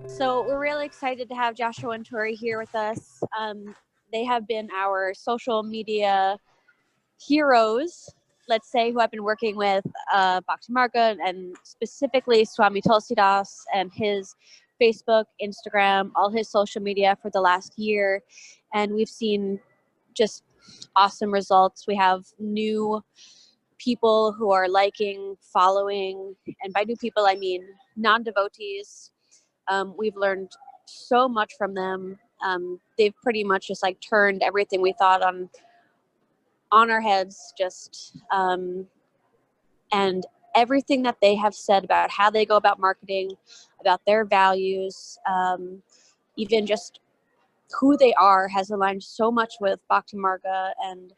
So we're really excited to have Joshua and Tori here with us. They have been our social media heroes, let's say, who I've been working with Bhakti Marga and specifically Swami Tulsidas and his Facebook, Instagram, all his social media for the last year. And we've seen just awesome results. We have new people who are liking, following, and by new people, I mean non-devotees. We've learned so much from them. They've pretty much just like turned everything we thought on our heads, and everything that they have said about how they go about marketing, about their values, even just who they are has aligned so much with Bhakti Marga and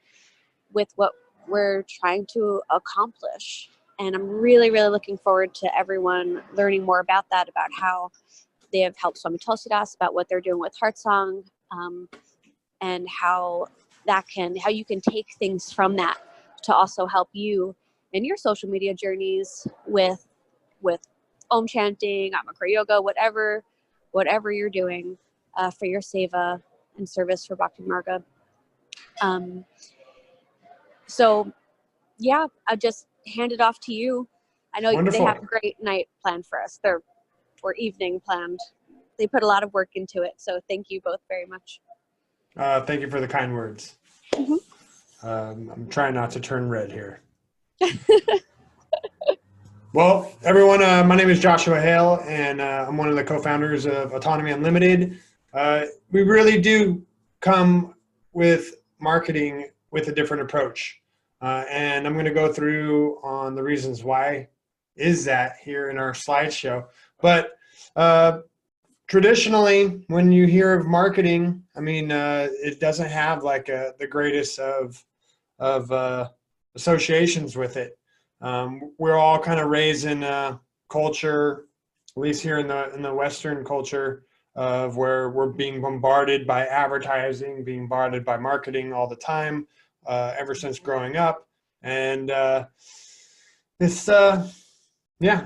with what we're trying to accomplish. And I'm really, really looking forward to everyone learning more about that, about how they have helped Swami Tulsidas, about what they're doing with Heart Song, and how you can take things from that to also help you in your social media journeys with Om chanting, Amakara Yoga, whatever you're doing for your seva and service for Bhakti Marga. So yeah, I'll just hand it off to you. I know Wonderful. They have a great night planned for us. Or evening planned. They put a lot of work into it. So thank you both very much. Thank you for the kind words. Mm-hmm. I'm trying not to turn red here. Well, everyone, my name is Joshua Hale, and I'm one of the co-founders of Autonomy Unlimited. We really do come with marketing with a different approach. And I'm going to go through on the reasons why is that here in our slideshow. But traditionally, when you hear of marketing, I mean, it doesn't have like the greatest of associations with it. We're all kind of raised in a culture, at least here in the Western culture, of where we're being bombarded by advertising, being bombarded by marketing all the time, ever since growing up. And it's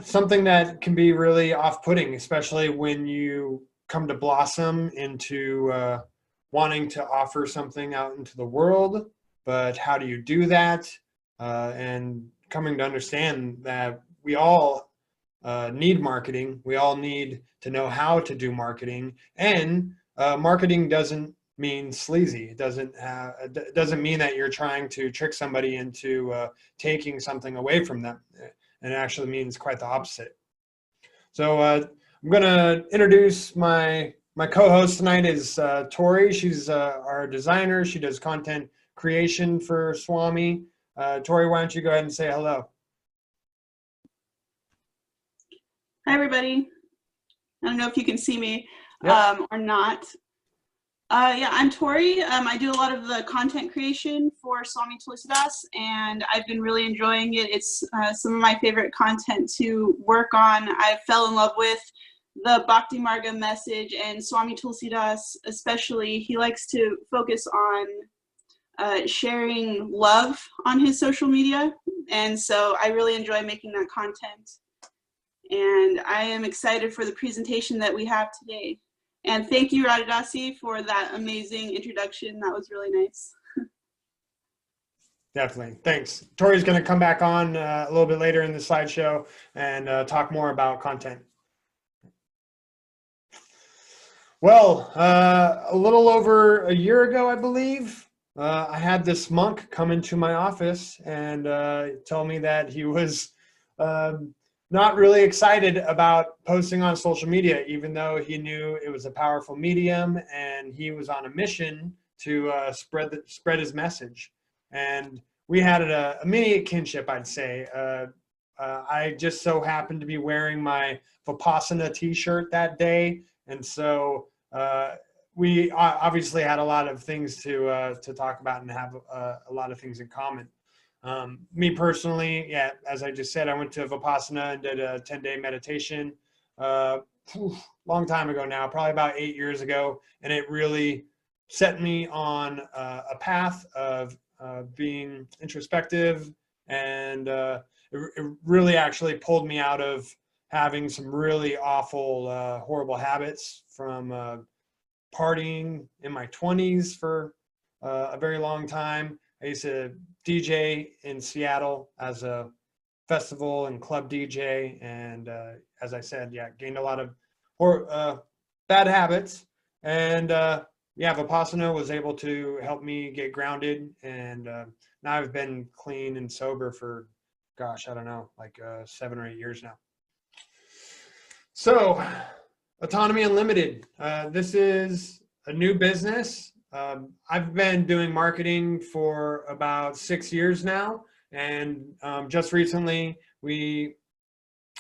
something that can be really off-putting, especially when you come to blossom into wanting to offer something out into the world. But how do you do that? And coming to understand that we all need marketing. We all need to know how to do marketing. And marketing doesn't mean sleazy. It doesn't mean that you're trying to trick somebody into taking something away from them. And it actually means quite the opposite. So I'm going to introduce my co-host tonight is Tori. She's our designer. She does content creation for Swami. Tori, why don't you go ahead and say hello? Hi, everybody. I don't know if you can see me or not. Yeah, I'm Tori. I do a lot of the content creation for Swami Tulsidas, and I've been really enjoying it. It's some of my favorite content to work on. I fell in love with the Bhakti Marga message, and Swami Tulsidas especially. He likes to focus on sharing love on his social media, and so I really enjoy making that content. And I am excited for the presentation that we have today. And thank you, Radhadasi, for that amazing introduction. That was really nice. Definitely. Thanks. Tori's going to come back on a little bit later in the slideshow and talk more about content. Well, a little over a year ago, I believe, I had this monk come into my office and tell me that he was not really excited about posting on social media, even though he knew it was a powerful medium and he was on a mission to spread his message. And we had a mini kinship, I'd say. I just so happened to be wearing my Vipassana t-shirt that day. And so we obviously had a lot of things to talk about and have a lot of things in common. Me personally, yeah, as I just said, I went to Vipassana and did a 10-day meditation long time ago now, probably about 8 years ago. And it really set me on a path of being introspective And it really actually pulled me out of having some really awful, horrible habits from partying in my 20s for a very long time. I used to DJ in Seattle as a festival and club DJ, and as I said, yeah, gained a lot of bad habits. And yeah, Vipassana was able to help me get grounded, and now I've been clean and sober for, gosh, I don't know, like 7 or 8 years now. So, Autonomy Unlimited. This is a new business. I've been doing marketing for about 6 years now, and just recently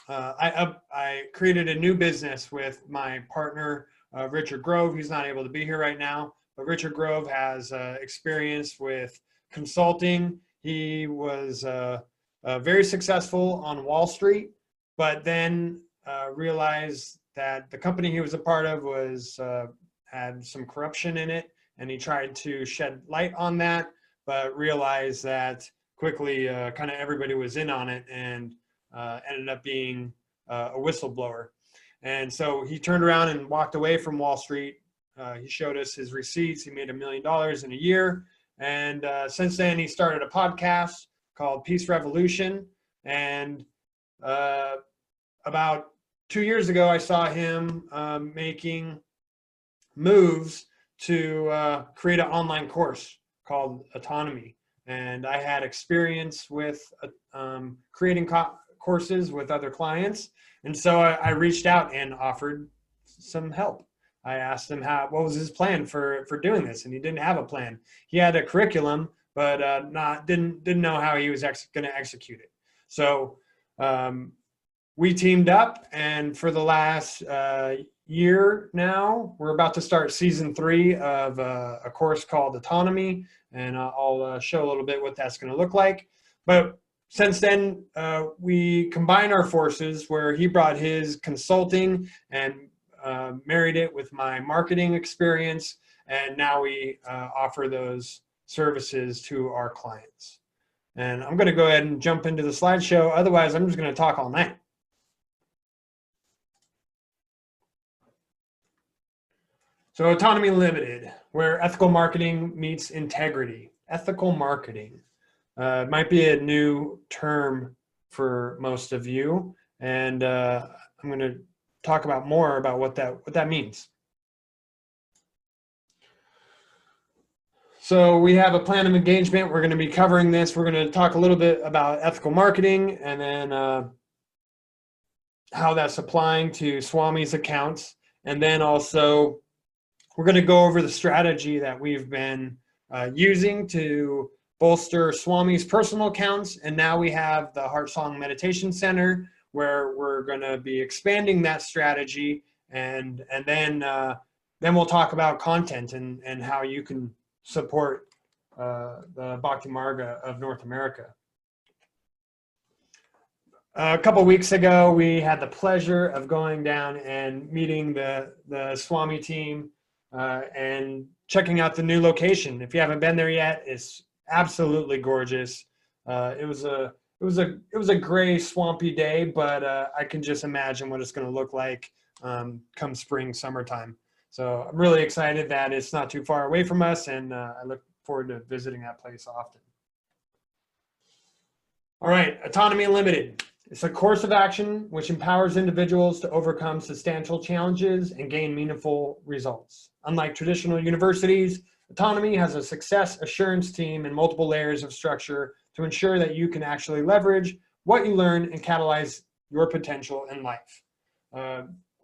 I created a new business with my partner, Richard Grove. He's not able to be here right now, but Richard Grove has experience with consulting. He was very successful on Wall Street, but then realized that the company he was a part of was had some corruption in it, and he tried to shed light on that, but realized that quickly kind of everybody was in on it, and ended up being a whistleblower. And so he turned around and walked away from Wall Street. He showed us his receipts. He made $1 million in a year. And since then, he started a podcast called Peace Revolution. And about 2 years ago, I saw him making moves to create an online course called Autonomy. And I had experience with creating courses with other clients. And so I reached out and offered some help. I asked him what was his plan for doing this, and he didn't have a plan. He had a curriculum, but didn't know how he was going to execute it. So we teamed up, and for the last year now, we're about to start season 3 of a course called Autonomy, and I'll show a little bit what that's going to look like. But since then, we combined our forces, where he brought his consulting and married it with my marketing experience, and now we offer those services to our clients. And I'm going to go ahead and jump into the slideshow. Otherwise, I'm just going to talk all night. So Autonomy Limited, where ethical marketing meets integrity. Ethical marketing might be a new term for most of you, and I'm going to talk about more about what that means. So we have a plan of engagement. We're going to be covering this. We're going to talk a little bit about ethical marketing, and then how that's applying to Swami's accounts, and then also we're going to go over the strategy that we've been using to bolster Swami's personal accounts. And now we have the Heart Song Meditation Center, where we're going to be expanding that strategy. And then we'll talk about content and how you can support the Bhakti Marga of North America. A couple weeks ago, we had the pleasure of going down and meeting the Swami team and checking out the new location. If you haven't been there yet, it's absolutely gorgeous. It was a gray, swampy day, but I can just imagine what it's going to look like come spring, summertime. So I'm really excited that it's not too far away from us, and I look forward to visiting that place often. All right, Autonomy Unlimited. It's a course of action which empowers individuals to overcome substantial challenges and gain meaningful results. Unlike traditional universities, Autonomy has a success assurance team and multiple layers of structure to ensure that you can actually leverage what you learn and catalyze your potential in life.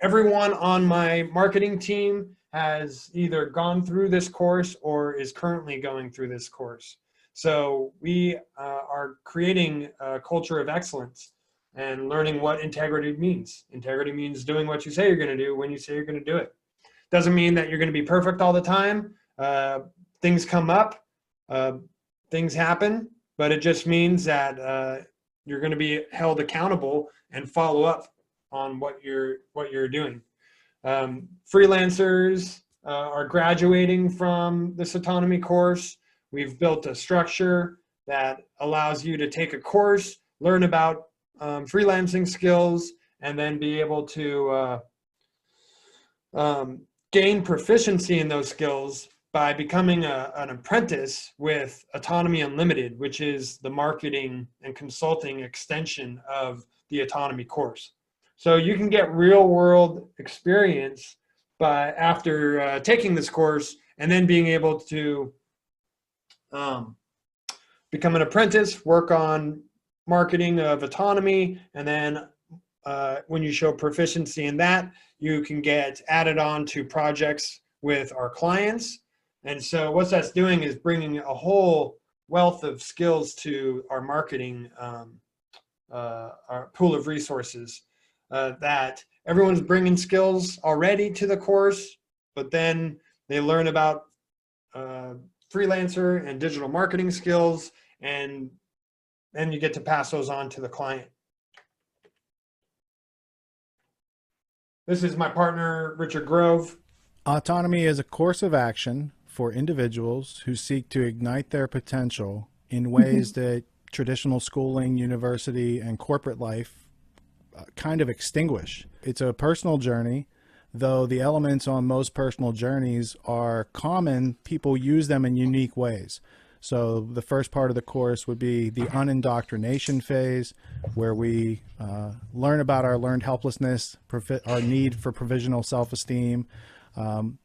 Everyone on my marketing team has either gone through this course or is currently going through this course. So we are creating a culture of excellence and learning what integrity means. Integrity means doing what you say you're going to do when you say you're going to do it. Doesn't mean that you're going to be perfect all the time. Things come up, things happen, but it just means that you're going to be held accountable and follow up on what you're doing. Freelancers are graduating from this Autonomy course. We've built a structure that allows you to take a course, learn about freelancing skills, and then be able to gain proficiency in those skills by becoming an apprentice with Autonomy Unlimited, which is the marketing and consulting extension of the Autonomy course. So you can get real world experience after taking this course, and then being able to become an apprentice, work on marketing of Autonomy, and then when you show proficiency in that, you can get added on to projects with our clients. And so what that's doing is bringing a whole wealth of skills to our marketing, our pool of resources, that everyone's bringing skills already to the course, but then they learn about freelancer and digital marketing skills, and then you get to pass those on to the client. This is my partner, Richard Grove. Autonomy is a course of action for individuals who seek to ignite their potential in ways that traditional schooling, university, and corporate life kind of extinguish. It's a personal journey, though the elements on most personal journeys are common. People use them in unique ways. So the first part of the course would be the unindoctrination phase, where we learn about our learned helplessness, our need for provisional self-esteem,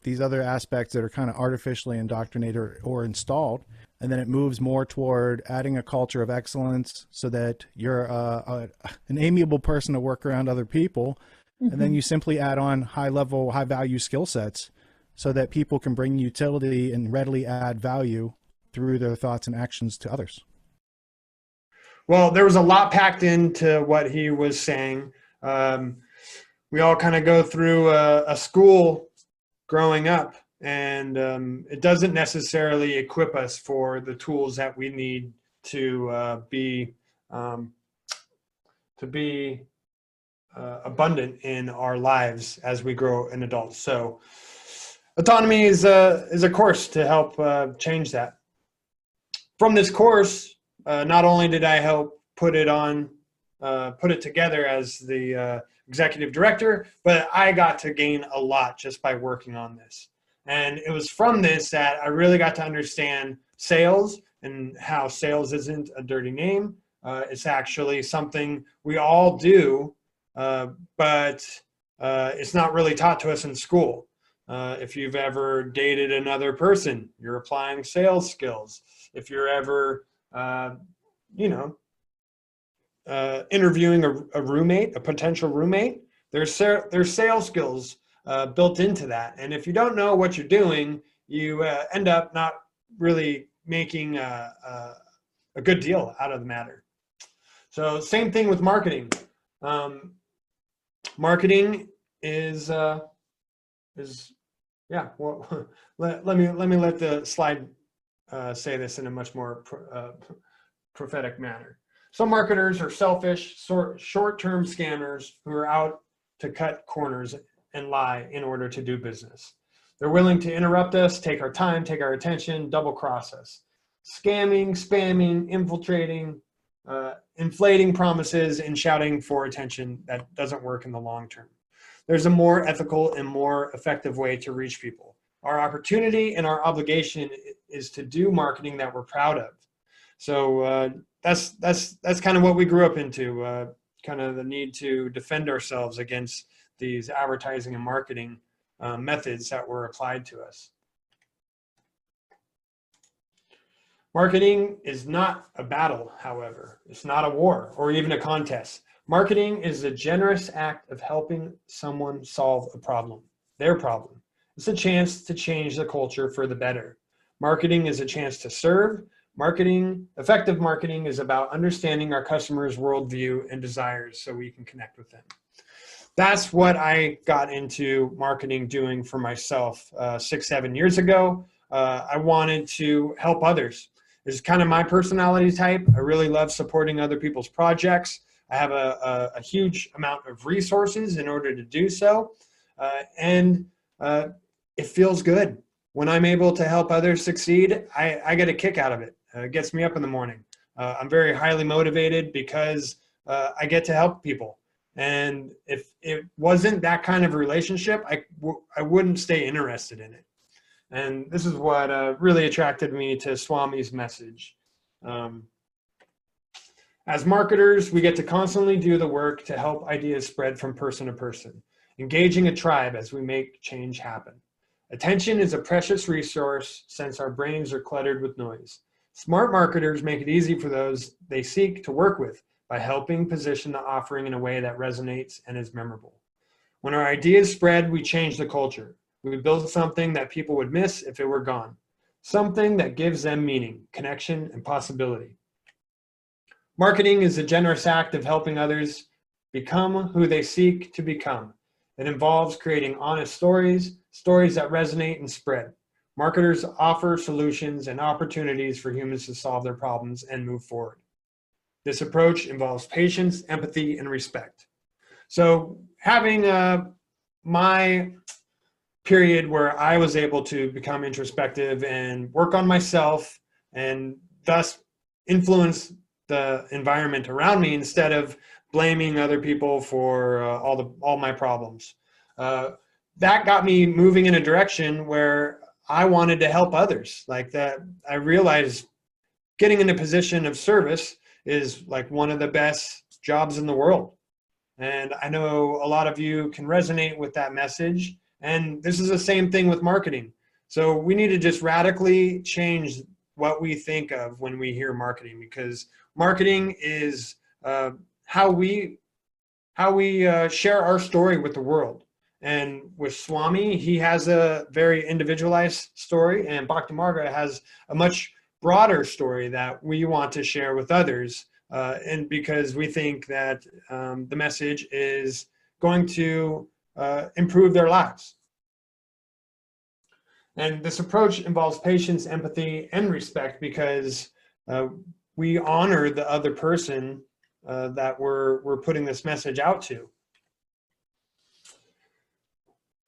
these other aspects that are kind of artificially indoctrinated or installed. And then it moves more toward adding a culture of excellence so that you're an amiable person to work around other people. Mm-hmm. And then you simply add on high-level, high-value skill sets so that people can bring utility and readily add value through their thoughts and actions to others. Well, there was a lot packed into what he was saying. We all kind of go through a school growing up, and it doesn't necessarily equip us for the tools that we need to be abundant in our lives as we grow an adult. So Autonomy is a course to help change that. From this course, not only did I help put it together as the executive director, but I got to gain a lot just by working on this. And it was from this that I really got to understand sales, and how sales isn't a dirty name. It's actually something we all do, but it's not really taught to us in school. If you've ever dated another person, you're applying sales skills. If you're ever, interviewing a roommate, a potential roommate, there's sales skills built into that. And if you don't know what you're doing, you end up not really making a good deal out of the matter. So same thing with marketing. Marketing is yeah. Well, let me let the slide say this in a much more prophetic manner. Some marketers are selfish, short-term scammers who are out to cut corners and lie in order to do business. They're willing to interrupt us, take our time, take our attention, double-cross us. Scamming, spamming, infiltrating, inflating promises, and shouting for attention that doesn't work in the long term. There's a more ethical and more effective way to reach people. Our opportunity and our obligation is to do marketing that we're proud of. So that's kind of what we grew up into, kind of the need to defend ourselves against these advertising and marketing methods that were applied to us. Marketing is not a battle, however. It's not a war or even a contest. Marketing is a generous act of helping someone solve a problem, their problem. It's a chance to change the culture for the better. Marketing is a chance to serve. Effective marketing is about understanding our customers' worldview and desires so we can connect with them. That's what I got into marketing doing for myself 6-7 years ago. I wanted to help others. It's kind of my personality type. I really love supporting other people's projects. I have a huge amount of resources in order to do so. And it feels good. When I'm able to help others succeed, I get a kick out of it. It gets me up in the morning. I'm very highly motivated because I get to help people. And if it wasn't that kind of relationship, I wouldn't stay interested in it. And this is what really attracted me to Swami's message. As marketers, we get to constantly do the work to help ideas spread from person to person, engaging a tribe as we make change happen. Attention is a precious resource since our brains are cluttered with noise. Smart marketers make it easy for those they seek to work with by helping position the offering in a way that resonates and is memorable. When our ideas spread, we change the culture. We build something that people would miss if it were gone. Something that gives them meaning, connection, and possibility. Marketing is a generous act of helping others become who they seek to become. It involves creating honest stories that resonate and spread. Marketers offer solutions and opportunities for humans to solve their problems and move forward. This approach involves patience, empathy, and respect. So having my period where I was able to become introspective and work on myself and thus influence the environment around me instead of blaming other people for all my problems. That got me moving in a direction where I wanted to help others. Like that, I realized getting in a position of service is like one of the best jobs in the world. And I know a lot of you can resonate with that message. And this is the same thing with marketing. So we need to just radically change what we think of when we hear marketing, because marketing is how we share our story with the world. And with Swami, he has a very individualized story, and Bhakti Marga has a much broader story that we want to share with others. And because we think that the message is going to improve their lives. And this approach involves patience, empathy, and respect, because we honor the other person that we're putting this message out to.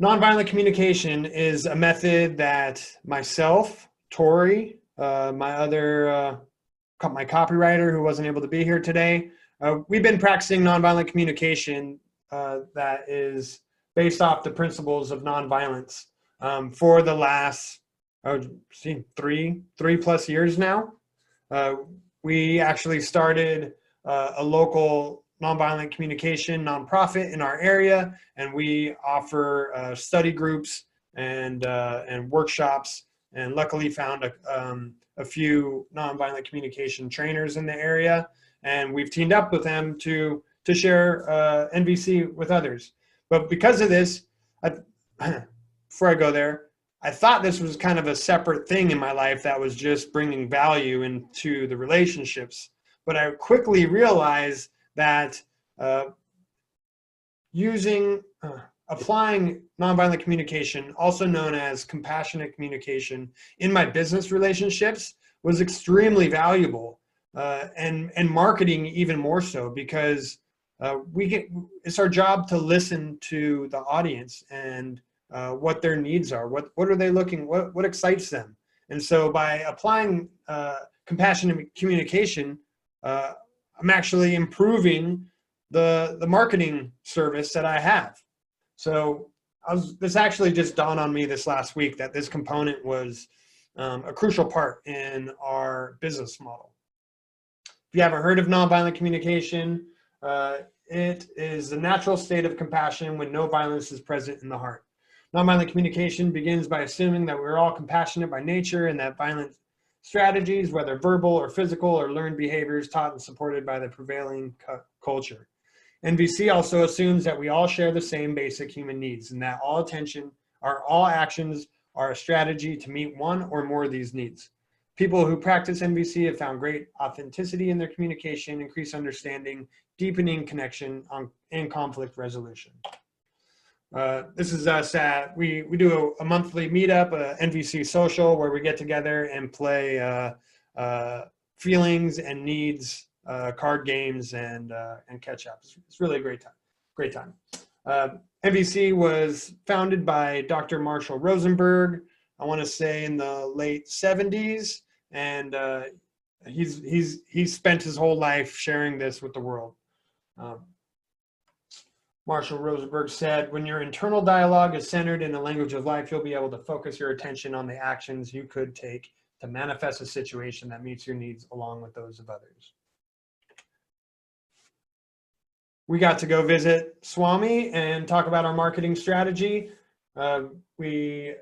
Nonviolent communication is a method that myself, Tori, my copywriter who wasn't able to be here today, we've been practicing nonviolent communication that is based off the principles of nonviolence for the last 3+ years now. We actually started a local nonviolent communication nonprofit in our area, and we offer study groups and workshops, and luckily found a few nonviolent communication trainers in the area, and we've teamed up with them to share NVC with others. But because of this, before I go there, I thought this was kind of a separate thing in my life that was just bringing value into the relationships. But I quickly realized that applying nonviolent communication, also known as compassionate communication, in my business relationships was extremely valuable, and marketing even more so, because it's our job to listen to the audience and what their needs are, what are they looking, what excites them. And so by applying compassionate communication, I'm actually improving the marketing service that I have. So this actually just dawned on me this last week that this component was a crucial part in our business model. If you haven't heard of nonviolent communication, it is the natural state of compassion when no violence is present in the heart. Nonviolent communication begins by assuming that we're all compassionate by nature, and that violent strategies, whether verbal or physical, or learned behaviors taught and supported by the prevailing culture. NVC also assumes that we all share the same basic human needs, and that all actions are a strategy to meet one or more of these needs. People who practice NVC have found great authenticity in their communication, increased understanding, deepening connection, and conflict resolution. This is us at, we do a monthly meetup, NVC social, where we get together and play feelings and needs card games and catch up. It's really a great time. NVC was founded by Dr. Marshall Rosenberg, I want to say in the late 70s, and he's spent his whole life sharing this with the world. Marshall Rosenberg said, when your internal dialogue is centered in the language of life, you'll be able to focus your attention on the actions you could take to manifest a situation that meets your needs along with those of others. We got to go visit Swami and talk about our marketing strategy. We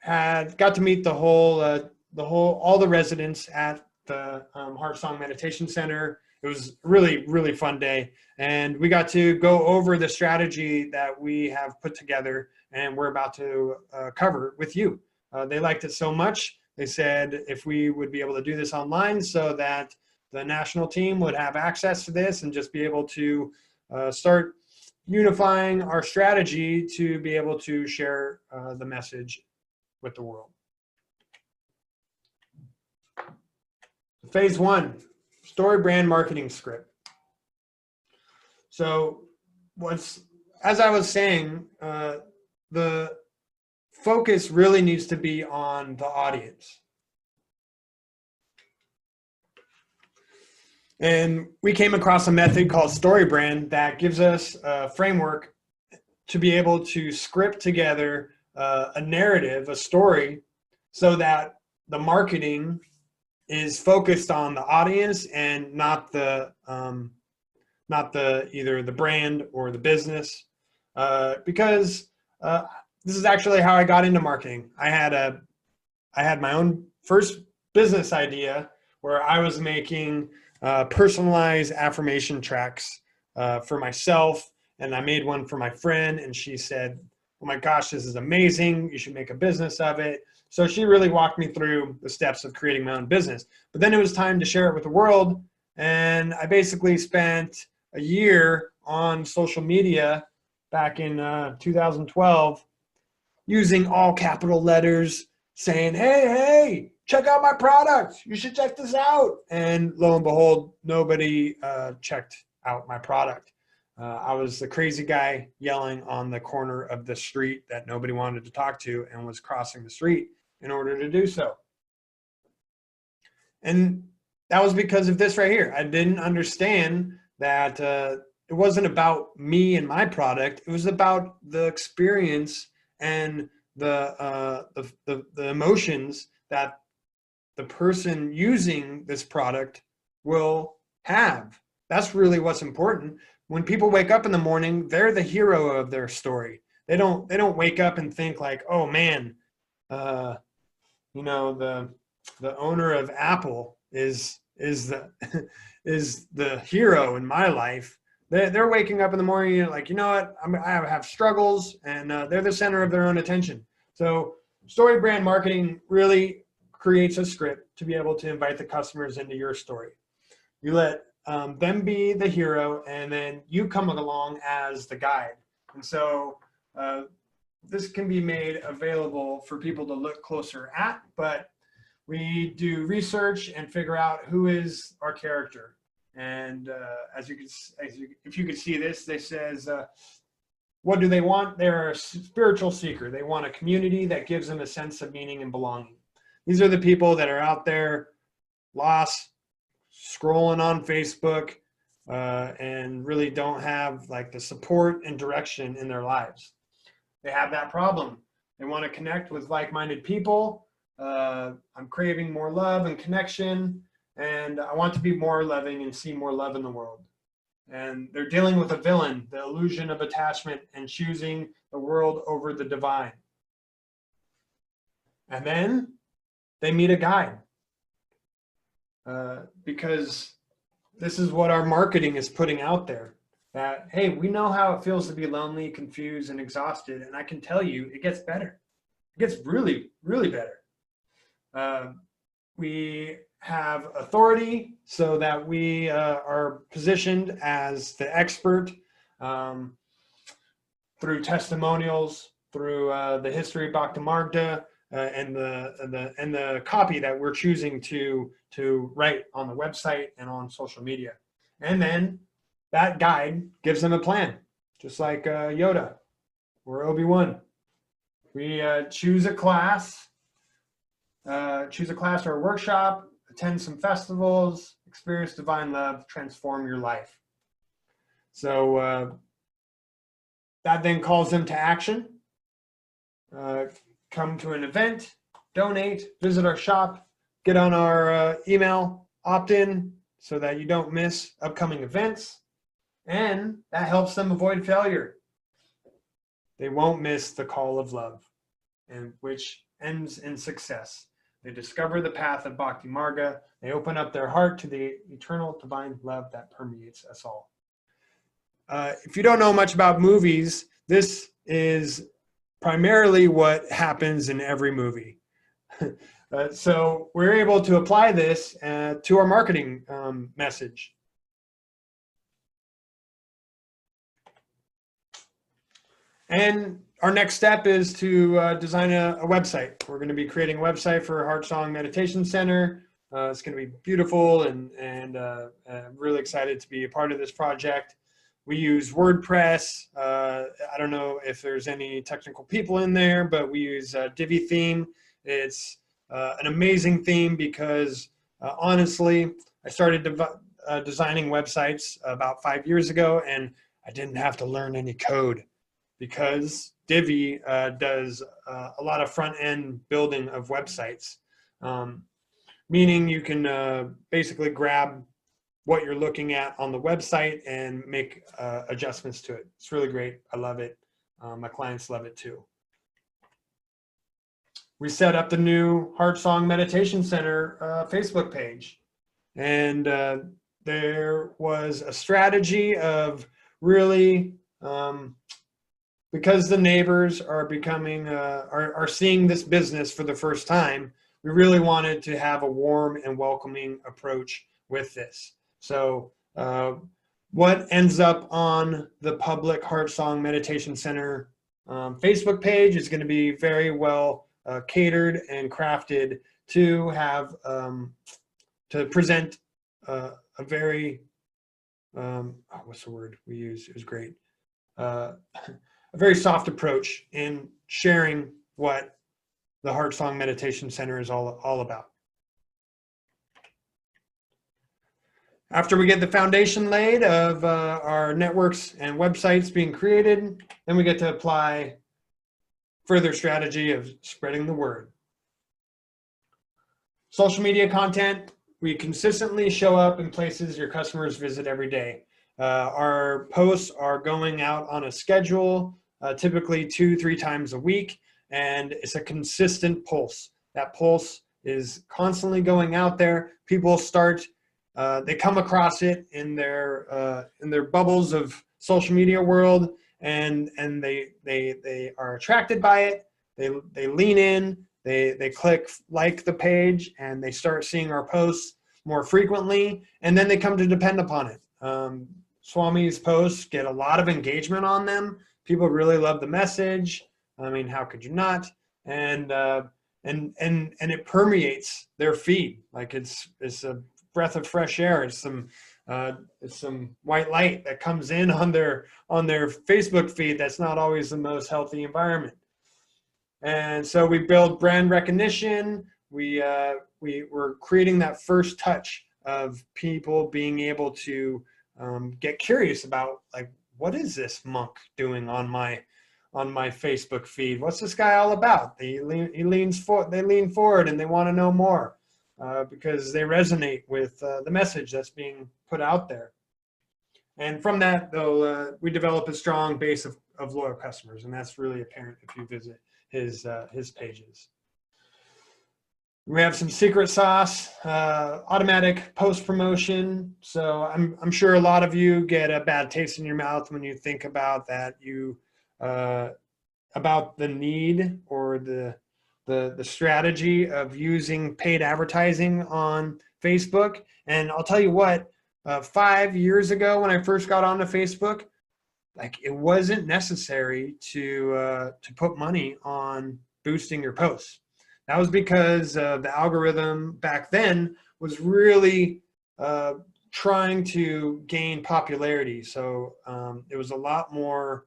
got to meet all the residents at the Heart Song Meditation Center. It was a really, really fun day. And we got to go over the strategy that we have put together and we're about to cover with you. They liked it so much. They said if we would be able to do this online so that the national team would have access to this and just be able to start unifying our strategy to be able to share the message with the world. Phase 1, story brand marketing script. So as I was saying, the focus really needs to be on the audience. And we came across a method called StoryBrand that gives us a framework to be able to script together a narrative, a story, so that the marketing is focused on the audience and not either the brand or the business, because this is actually how I got into marketing. I had my own first business idea where I was making personalized affirmation tracks for myself, and I made one for my friend, and she said, "Oh my gosh, this is amazing. You should make a business of it." So she really walked me through the steps of creating my own business. But then it was time to share it with the world, and I basically spent a year on social media back in 2012 using all capital letters saying, hey, check out my product. You should check this out. And lo and behold, nobody checked out my product. I was the crazy guy yelling on the corner of the street that nobody wanted to talk to and was crossing the street in order to do so. And that was because of this right here. I didn't understand that it wasn't about me and my product. It was about the experience and the emotions that the person using this product will have. That's really what's important. When people wake up in the morning, they're the hero of their story. They don't wake up and think like, oh man, you know, the owner of Apple is the is the hero in my life. They're waking up in the morning like, you know what, I have struggles, and they're the center of their own attention. So story brand marketing really creates a script to be able to invite the customers into your story. You let them be the hero, and then you come along as the guide. And so this can be made available for people to look closer at, but we do research and figure out who is our character. And if you could see this, this says, what do they want? They're a spiritual seeker. They want a community that gives them a sense of meaning and belonging. These are the people that are out there lost, scrolling on Facebook, and really don't have like the support and direction in their lives. They have that problem. They want to connect with like-minded people. I'm craving more love and connection, and I want to be more loving and see more love in the world. And they're dealing with a villain, the illusion of attachment, and choosing the world over the divine. And then they meet a guide, because this is what our marketing is putting out there. That, hey, we know how it feels to be lonely, confused, and exhausted, and I can tell you it gets better. It gets really, really better. We have authority so that we are positioned as the expert through testimonials, through the history of Bhakti Marga, and the copy that we're choosing to write on the website and on social media. And then that guide gives them a plan, just like Yoda or Obi-Wan. We choose a class or a workshop, attend some festivals, experience divine love, transform your life. So that then calls them to action. Come to an event, donate, visit our shop, get on our email opt-in so that you don't miss upcoming events, and that helps them avoid failure. They won't miss the call of love, and which ends in success. They discover the path of Bhakti Marga. They open up their heart to the eternal divine love that permeates us all. If you don't know much about movies, this is primarily what happens in every movie. So we're able to apply this to our marketing message. And our next step is to design a website. We're going to be creating a website for Heart Song Meditation Center. It's going to be beautiful, and really excited to be a part of this project. We use WordPress. I don't know if there's any technical people in there, but we use Divi theme. It's an amazing theme because honestly, I started designing websites about 5 years ago, and I didn't have to learn any code because Divi does a lot of front-end building of websites, meaning you can basically grab what you're looking at on the website and make adjustments to it. It's really great. I love it. My clients love it too. We set up the new Heart Song Meditation Center Facebook page. And there was a strategy of really, because the neighbors are becoming, are seeing this business for the first time, we really wanted to have a warm and welcoming approach with this. So what ends up on the public Heart Song Meditation Center Facebook page is going to be very well catered and crafted to have, to present a very, what's the word we use? It was great. A very soft approach in sharing what the Heart Song Meditation Center is all about. After we get the foundation laid of our networks and websites being created, then we get to apply further strategy of spreading the word. Social media content, we consistently show up in places your customers visit every day. Our posts are going out on a schedule, typically 2-3 times a week, and it's a consistent pulse. That pulse is constantly going out there. People start, they come across it in their bubbles of social media world, and they are attracted by it. They lean in. They click like the page, and they start seeing our posts more frequently, and then they come to depend upon it. Swami's posts get a lot of engagement on them. People really love the message. I mean, how could you not? And it permeates their feed like it's a breath of fresh air. It's some white light that comes in on their Facebook feed. That's not always the most healthy environment. And so we build brand recognition. We're creating that first touch of people being able to get curious about, like, what is this monk doing on my Facebook feed? What's this guy all about? They lean forward and they want to know more because they resonate with the message that's being put out there. And from that, though, we develop a strong base of loyal customers, and that's really apparent if you visit his pages. We have some secret sauce, automatic post promotion. So I'm sure a lot of you get a bad taste in your mouth when you think about that. About the need or the strategy of using paid advertising on Facebook. And I'll tell you what, 5 years ago when I first got onto Facebook, like, it wasn't necessary to put money on boosting your posts. That was because the algorithm back then was really trying to gain popularity. So it was a lot more,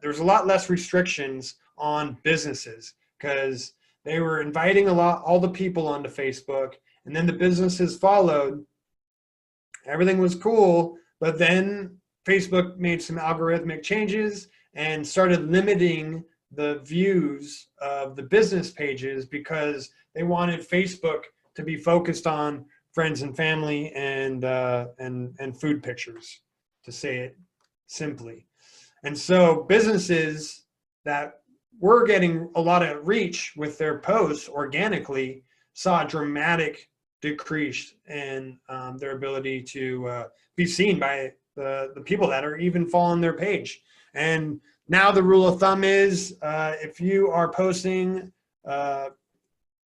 there's a lot less restrictions on businesses because they were inviting all the people onto Facebook, and then the businesses followed. Everything was cool, but then Facebook made some algorithmic changes and started limiting the views of the business pages because they wanted Facebook to be focused on friends and family and food pictures, to say it simply. And so businesses that were getting a lot of reach with their posts organically saw a dramatic decrease in their ability to be seen by the people that are even following their page. And now the rule of thumb is if you are posting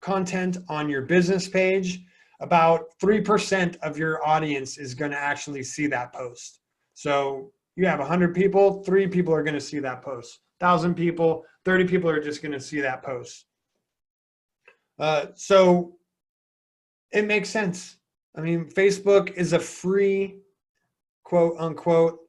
content on your business page, about 3% of your audience is going to actually see that post. So you have 100 people, 3 people are going to see that post. 1,000 people, 30 people are just going to see that post. So it makes sense. I mean, Facebook is a free, quote unquote,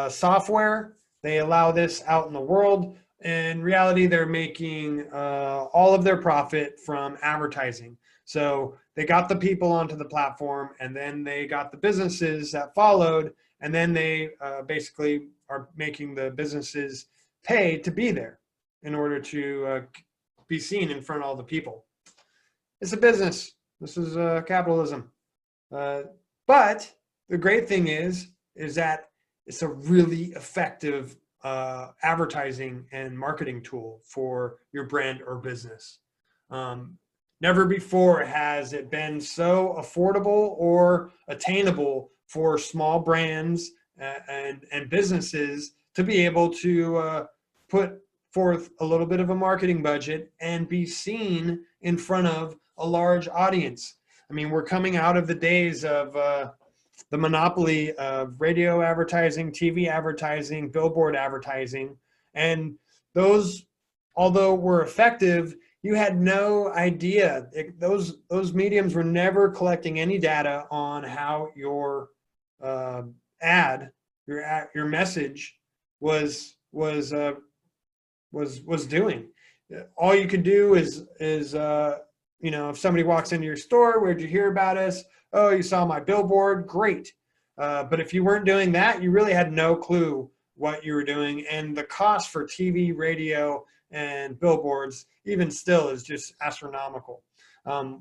software. They allow this out in the world. In reality, they're making all of their profit from advertising. So they got the people onto the platform, and then they got the businesses that followed, and then they basically are making the businesses pay to be there in order to be seen in front of all the people. It's a business. This is capitalism. But the great thing is that it's a really effective advertising and marketing tool for your brand or business. Never before has it been so affordable or attainable for small brands and businesses to be able to put forth a little bit of a marketing budget and be seen in front of a large audience. I mean, we're coming out of the days of the monopoly of radio advertising, TV advertising, billboard advertising, and those, although were effective, you had no idea. Those mediums were never collecting any data on how your ad, your message was doing. All you could do is you know, if somebody walks into your store, where'd you hear about us? Oh, you saw my billboard, great. But if you weren't doing that, you really had no clue what you were doing. And the cost for TV, radio, and billboards, even still, is just astronomical.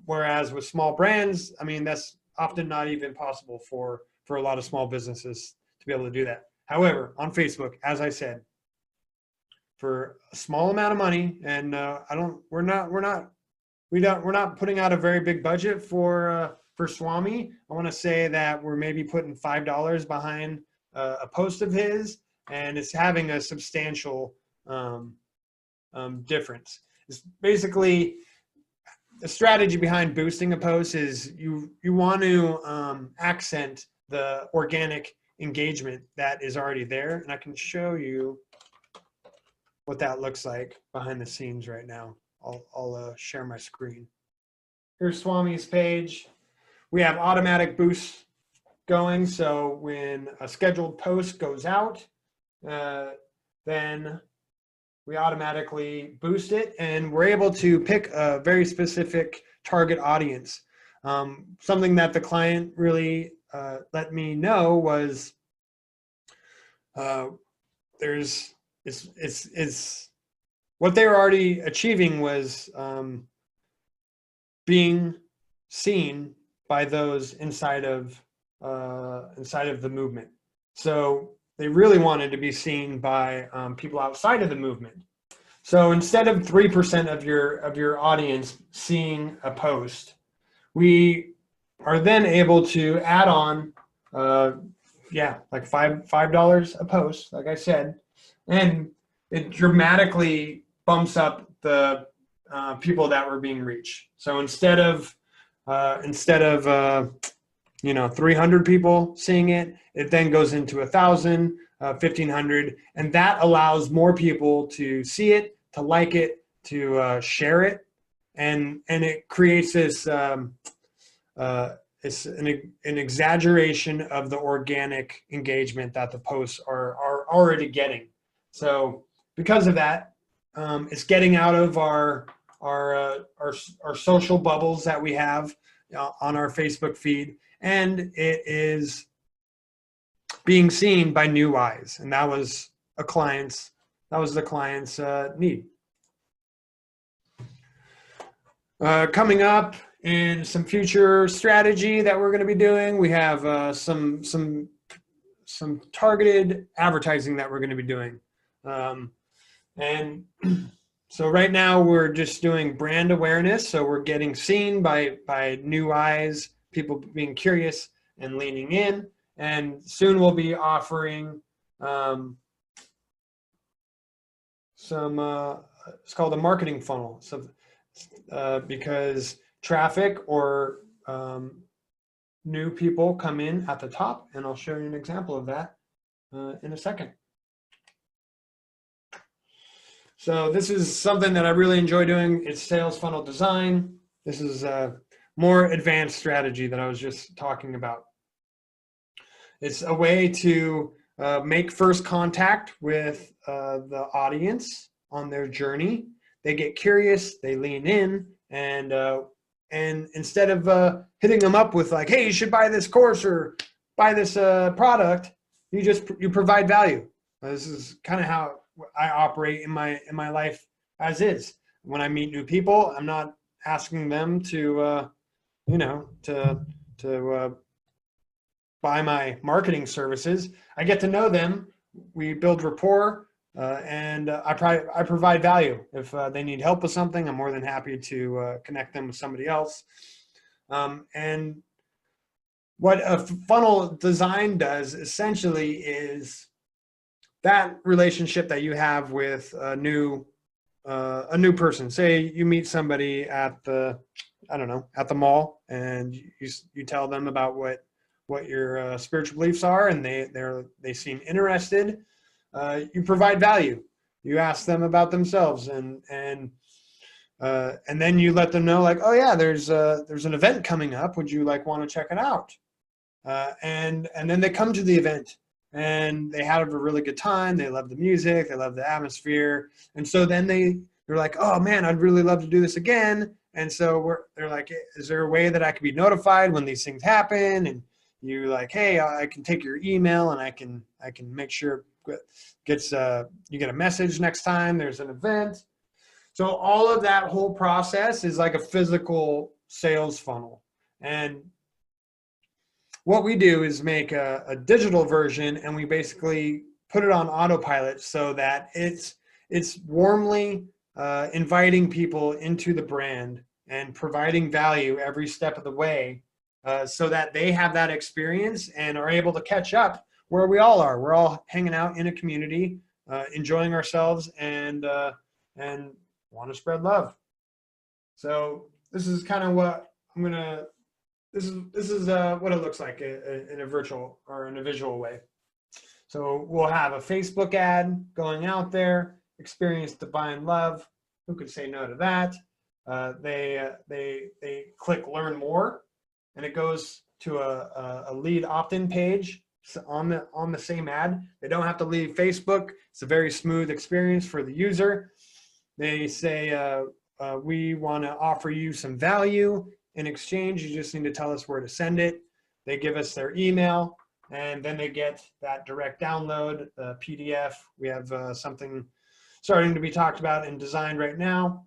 Whereas with small brands, I mean, that's often not even possible for a lot of small businesses to be able to do that. However, on Facebook, as I said, for a small amount of money, and we're not putting out a very big budget for Swami. I want to say that we're maybe putting $5 behind a post of his, and it's having a substantial difference. It's basically the strategy behind boosting a post is you want to accent the organic engagement that is already there, and I can show you what that looks like behind the scenes right now. I'll share my screen. Here's Swami's page. We have automatic boosts going. So when a scheduled post goes out, then we automatically boost it, and we're able to pick a very specific target audience. Something that the client really let me know was it's what they were already achieving was being seen by those inside of the movement. So they really wanted to be seen by people outside of the movement. So instead of 3% of your audience seeing a post, we are then able to add on, like $5 a post, like I said, and it dramatically bumps up the people that were being reached. So instead of 300 people seeing it, it then goes into 1,000, 1,500, and that allows more people to see it, to like it, to share it, and it creates this it's an exaggeration of the organic engagement that the posts are already getting. So because of that, it's getting out of our our social bubbles that we have on our Facebook feed, and it is being seen by new eyes, and that was the client's need. Coming up in some future strategy that we're going to be doing, we have some targeted advertising that we're going to be doing, and so right now we're just doing brand awareness. So we're getting seen by new eyes, people being curious and leaning in. And soon we'll be offering it's called a marketing funnel. So because traffic or new people come in at the top, and I'll show you an example of that in a second. So this is something that I really enjoy doing. It's sales funnel design. This is a more advanced strategy that I was just talking about. It's a way to make first contact with the audience on their journey. They get curious, they lean in, and instead of hitting them up with like, hey, you should buy this course or buy this product, you provide value. This is kind of how I operate in my life as is. When I meet new people, I'm not asking them to buy my marketing services. I get to know them. We build rapport, and I provide value. If they need help with something, I'm more than happy to connect them with somebody else. And what a funnel design does essentially is that relationship that you have with a new person. Say you meet somebody at the mall, and you tell them about what your spiritual beliefs are, and they seem interested. You provide value. You ask them about themselves, and then you let them know, like, oh yeah, there's an event coming up. Would you want to check it out? And then they come to the event, and they have a really good time. They love the music. They love the atmosphere. And so then they're like, oh man, I'd really love to do this again. And so they're like, is there a way that I can be notified when these things happen? And you like, hey, I can take your email, and I can make sure you get a message next time there's an event. So all of that whole process is like a physical sales funnel. And what we do is make a digital version, and we basically put it on autopilot so that it's warmly inviting people into the brand and providing value every step of the way, so that they have that experience and are able to catch up where we all are. We're all hanging out in a community, enjoying ourselves, and want to spread love. So this is kind of what I'm gonna. This is what it looks like in a virtual or in a visual way. So we'll have a Facebook ad going out there. Experience divine love. Who could say no to that? They click learn more, and it goes to a lead opt-in page on the same ad. They don't have to leave Facebook. It's a very smooth experience for the user. They say, we want to offer you some value. In exchange, you just need to tell us where to send it. They give us their email, and then they get that direct download, the PDF. We have something starting to be talked about and designed right now.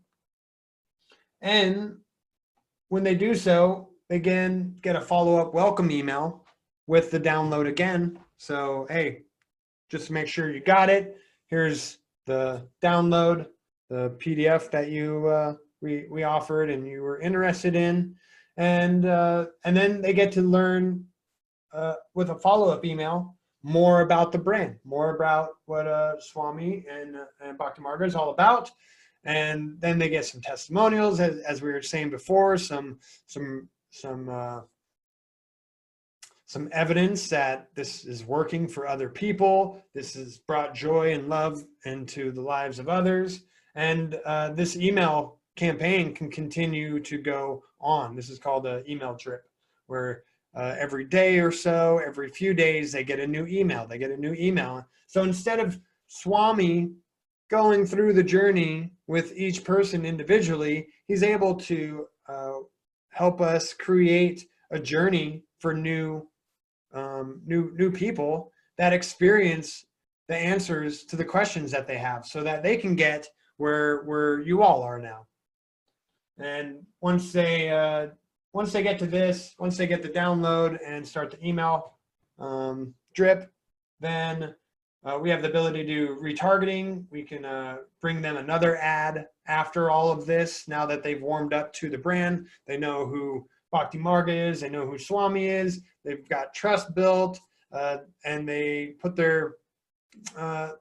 And when they do so, they again get a follow-up welcome email with the download again. So, hey, just to make sure you got it, here's the download, the PDF that we offered and you were interested in, and then they get to learn with a follow-up email more about the brand, more about what Swami and Bhakti Marga is all about, and then they get some testimonials, as we were saying before, some evidence that this is working for other people. This has brought joy and love into the lives of others, and this email campaign can continue to go on. This is called an email drip, where every day or so, every few days, they get a new email. So instead of Swami going through the journey with each person individually, he's able to help us create a journey for new people that experience the answers to the questions that they have, so that they can get where you all are now. And once they get to this, once they get the download and start the email drip, then we have the ability to do retargeting. We can bring them another ad after all of this. Now that they've warmed up to the brand, they know who Bhakti Marga is, they know who Swami is, they've got trust built, and they put their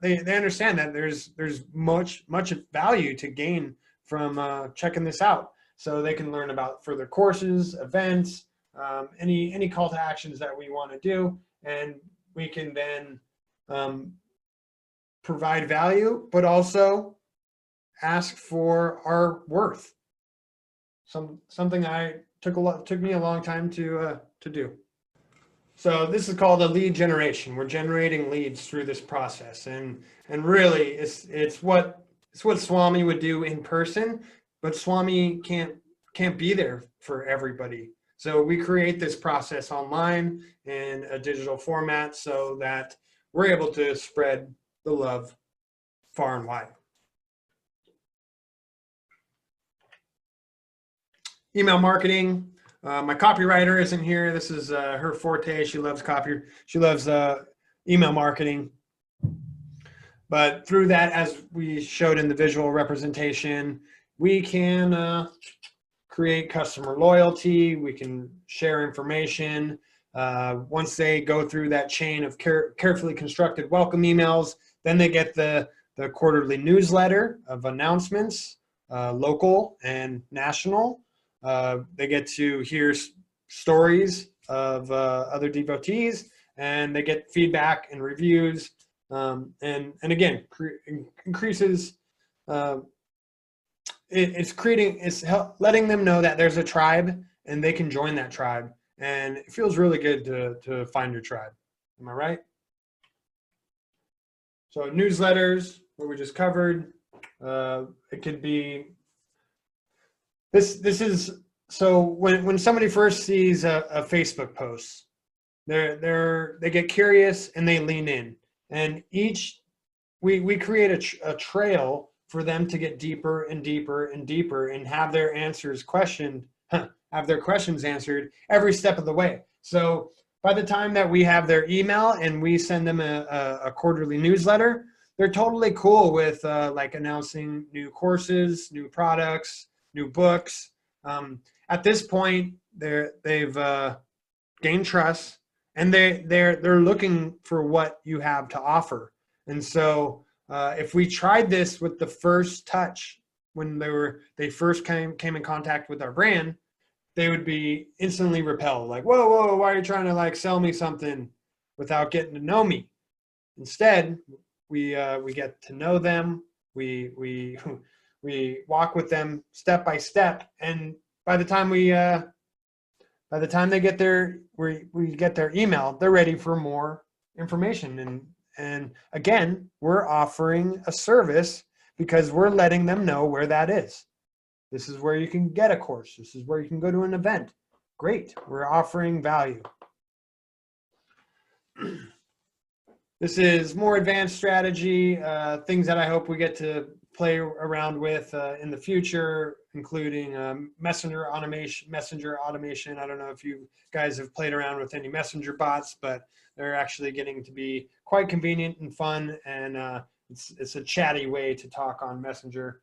they understand that there's much value to gain from checking this out. So they can learn about further courses, events, any call to actions that we want to do, and we can then provide value, but also ask for our worth. Something I took me a long time to do. So this is called a lead generation. We're generating leads through this process, and really it's what Swami would do in person, but Swami can't be there for everybody. So we create this process online in a digital format so that we're able to spread the love far and wide. Email marketing. My copywriter isn't here. This is her forte. She loves She loves email marketing. But through that, as we showed in the visual representation, we can create customer loyalty. We can share information. Once they go through that chain of carefully constructed welcome emails, then they get the quarterly newsletter of announcements, local and national. They get to hear stories of other devotees, and they get feedback and reviews, and again, increases. It's letting them know that there's a tribe and they can join that tribe, and it feels really good to find your tribe. Am I right? So newsletters, what we just covered, it could be. This is, so when somebody first sees a Facebook post, they get curious and they lean in, and we create a trail for them to get deeper and deeper and deeper and have their questions answered every step of the way. So by the time that we have their email and we send them a quarterly newsletter, they're totally cool with like announcing new courses, new products, new books. At this point, they've gained trust, and they're looking for what you have to offer. And so if we tried this with the first touch, when they first came in contact with our brand, they would be instantly repelled, like, whoa, why are you trying to like sell me something without getting to know me? Instead, we get to know them. We walk with them step by step, and by the time they get we get their email, they're ready for more information. And again, we're offering a service because we're letting them know where that is. This is where you can get a course. This is where you can go to an event. Great, we're offering value. This is more advanced strategy, things that I hope we get to play around with in the future, including messenger automation. I don't know if you guys have played around with any messenger bots, but they're actually getting to be quite convenient and fun, and it's a chatty way to talk on Messenger.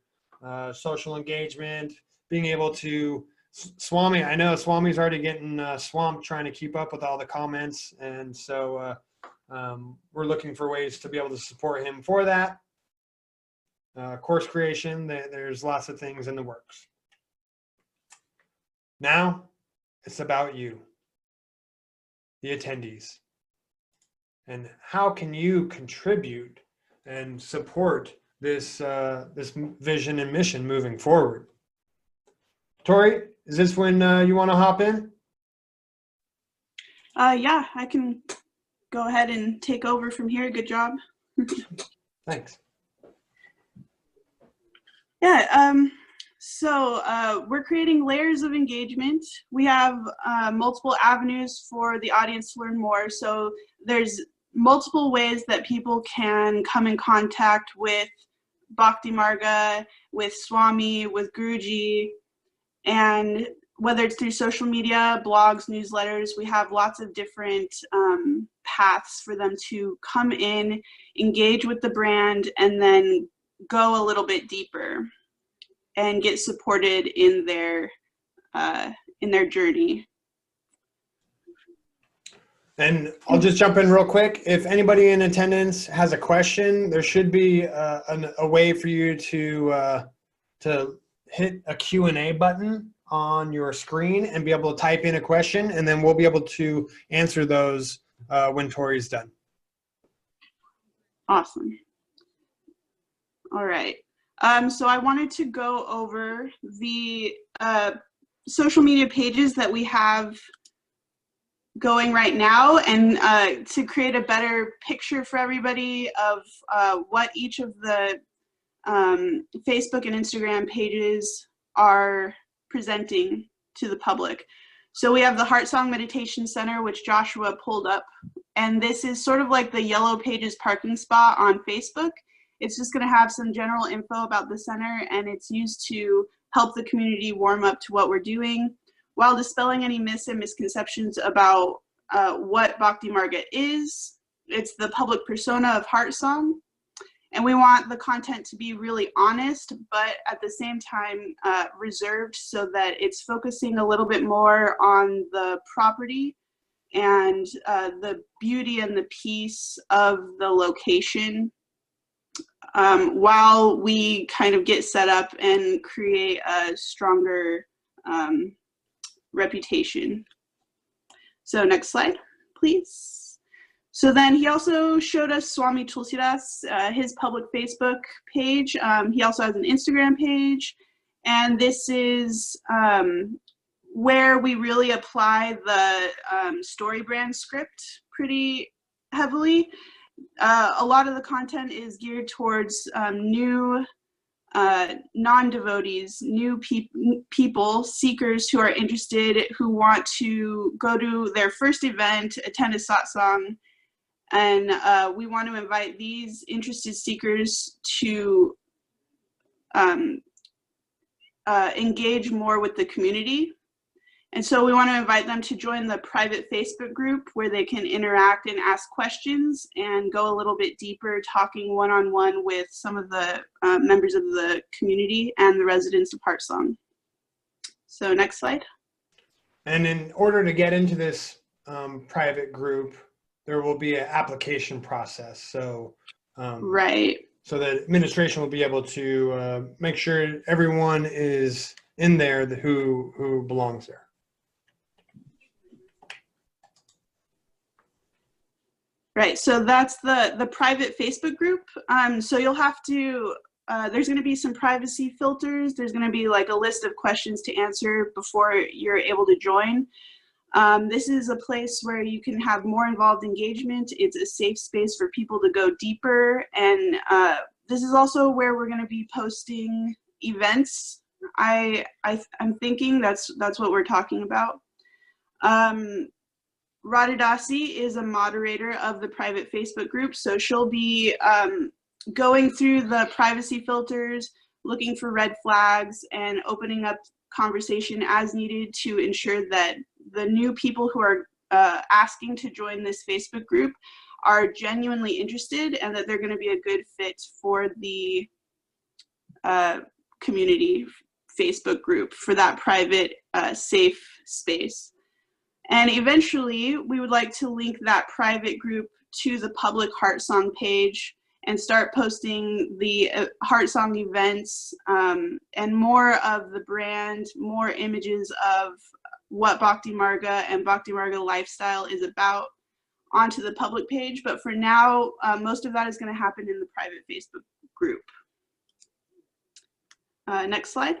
Social engagement, being able to, Swami, I know Swami's already getting swamped trying to keep up with all the comments, and so we're looking for ways to be able to support him for that. Course creation, there's lots of things in the works. Now, it's about you, the attendees. And how can you contribute and support this vision and mission moving forward? Tori, is this when you want to hop in? Yeah, I can go ahead and take over from here. Good job. Thanks. Yeah, so we're creating layers of engagement. We have multiple avenues for the audience to learn more. So there's multiple ways that people can come in contact with Bhakti Marga, with Swami, with Guruji, and whether it's through social media, blogs, newsletters, we have lots of different paths for them to come in, engage with the brand, and then go a little bit deeper and get supported in their journey. And I'll just jump in real quick. If anybody in attendance has a question, there should be a way for you to hit a Q&A button on your screen and be able to type in a question, and then we'll be able to answer those when Tori's done. Awesome. All right. So I wanted to go over the social media pages that we have going right now, and to create a better picture for everybody of what each of the Facebook and Instagram pages are presenting to the public. So we have the Heart Song Meditation Center, which Joshua pulled up, and this is sort of like the Yellow Pages parking spot on Facebook. It's just going to have some general info about the center, and it's used to help the community warm up to what we're doing while dispelling any myths and misconceptions about what Bhakti Marga is. It's the public persona of Heart Song, and we want the content to be really honest, but at the same time reserved, so that it's focusing a little bit more on the property and the beauty and the peace of the location, while we kind of get set up and create a stronger reputation. So next slide, please. So then he also showed us Swami Tulsidas, his public Facebook page. He also has an Instagram page, and this is where we really apply the story brand script pretty heavily. A lot of the content is geared towards new non-devotees, new people, seekers who are interested, who want to go to their first event, attend a satsang, and we want to invite these interested seekers to engage more with the community. And so we want to invite them to join the private Facebook group where they can interact and ask questions and go a little bit deeper, talking one-on-one with some of the members of the community and the residents of Heart Song. So next slide. And in order to get into this private group, there will be an application process. So right. So the administration will be able to make sure everyone is in there who belongs there. Right, so that's the private Facebook group. So you'll have to, there's gonna be some privacy filters. There's gonna be like a list of questions to answer before you're able to join. This is a place where you can have more involved engagement. It's a safe space for people to go deeper. And this is also where we're gonna be posting events. I'm thinking that's what we're talking about. Radhadasi is a moderator of the private Facebook group, so she'll be going through the privacy filters, looking for red flags, and opening up conversation as needed to ensure that the new people who are asking to join this Facebook group are genuinely interested and that they're going to be a good fit for the community Facebook group, for that private, safe space. And eventually, we would like to link that private group to the public Heart Song page and start posting the Heart Song events and more of the brand, more images of what Bhakti Marga and Bhakti Marga lifestyle is about onto the public page. But for now, most of that is going to happen in the private Facebook group. Next slide.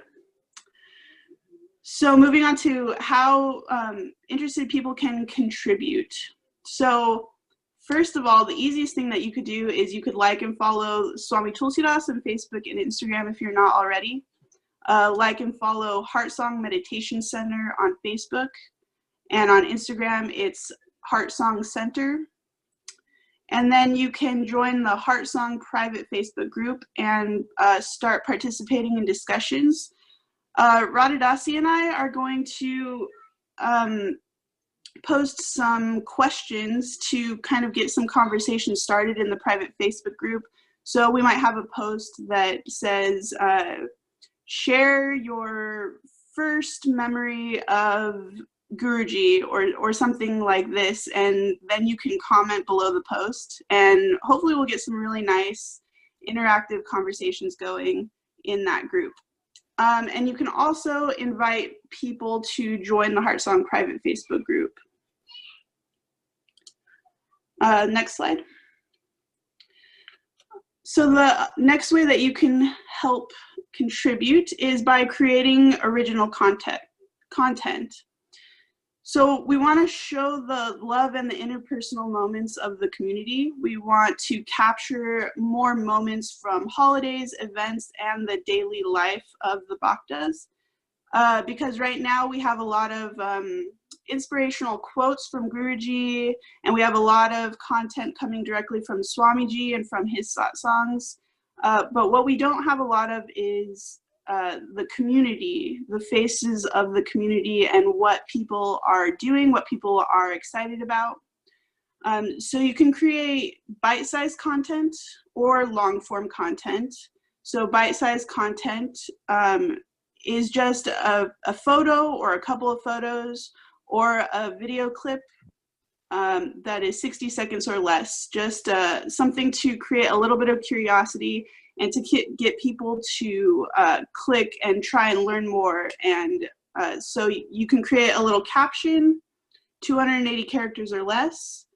So moving on to how interested people can contribute. So first of all, the easiest thing that you could do is you could like and follow Swami Tulsidas on Facebook and Instagram if you're not already. Like and follow Heartsong Meditation Center on Facebook, and on Instagram it's Heartsong Center. And then you can join the Heartsong private Facebook group and start participating in discussions. Radhadasi and I are going to post some questions to kind of get some conversation started in the private Facebook group. So we might have a post that says, share your first memory of Guruji or something like this, and then you can comment below the post, and hopefully we'll get some really nice interactive conversations going in that group. And you can also invite people to join the Heartsong private Facebook group. Next slide. So the next way that you can help contribute is by creating original content. So we want to show the love and the interpersonal moments of the community. We want to capture more moments from holidays, events, and the daily life of the Bhaktas. Because right now we have a lot of inspirational quotes from Guruji, and we have a lot of content coming directly from Swamiji and from his satsangs. But what we don't have a lot of is the community, the faces of the community, and what people are doing, what people are excited about. So you can create bite-sized content or long-form content. So bite-sized content is just a photo or a couple of photos or a video clip that is 60 seconds or less, just something to create a little bit of curiosity and to get people to click and try and learn more. And so you can create a little caption, 280 characters or less.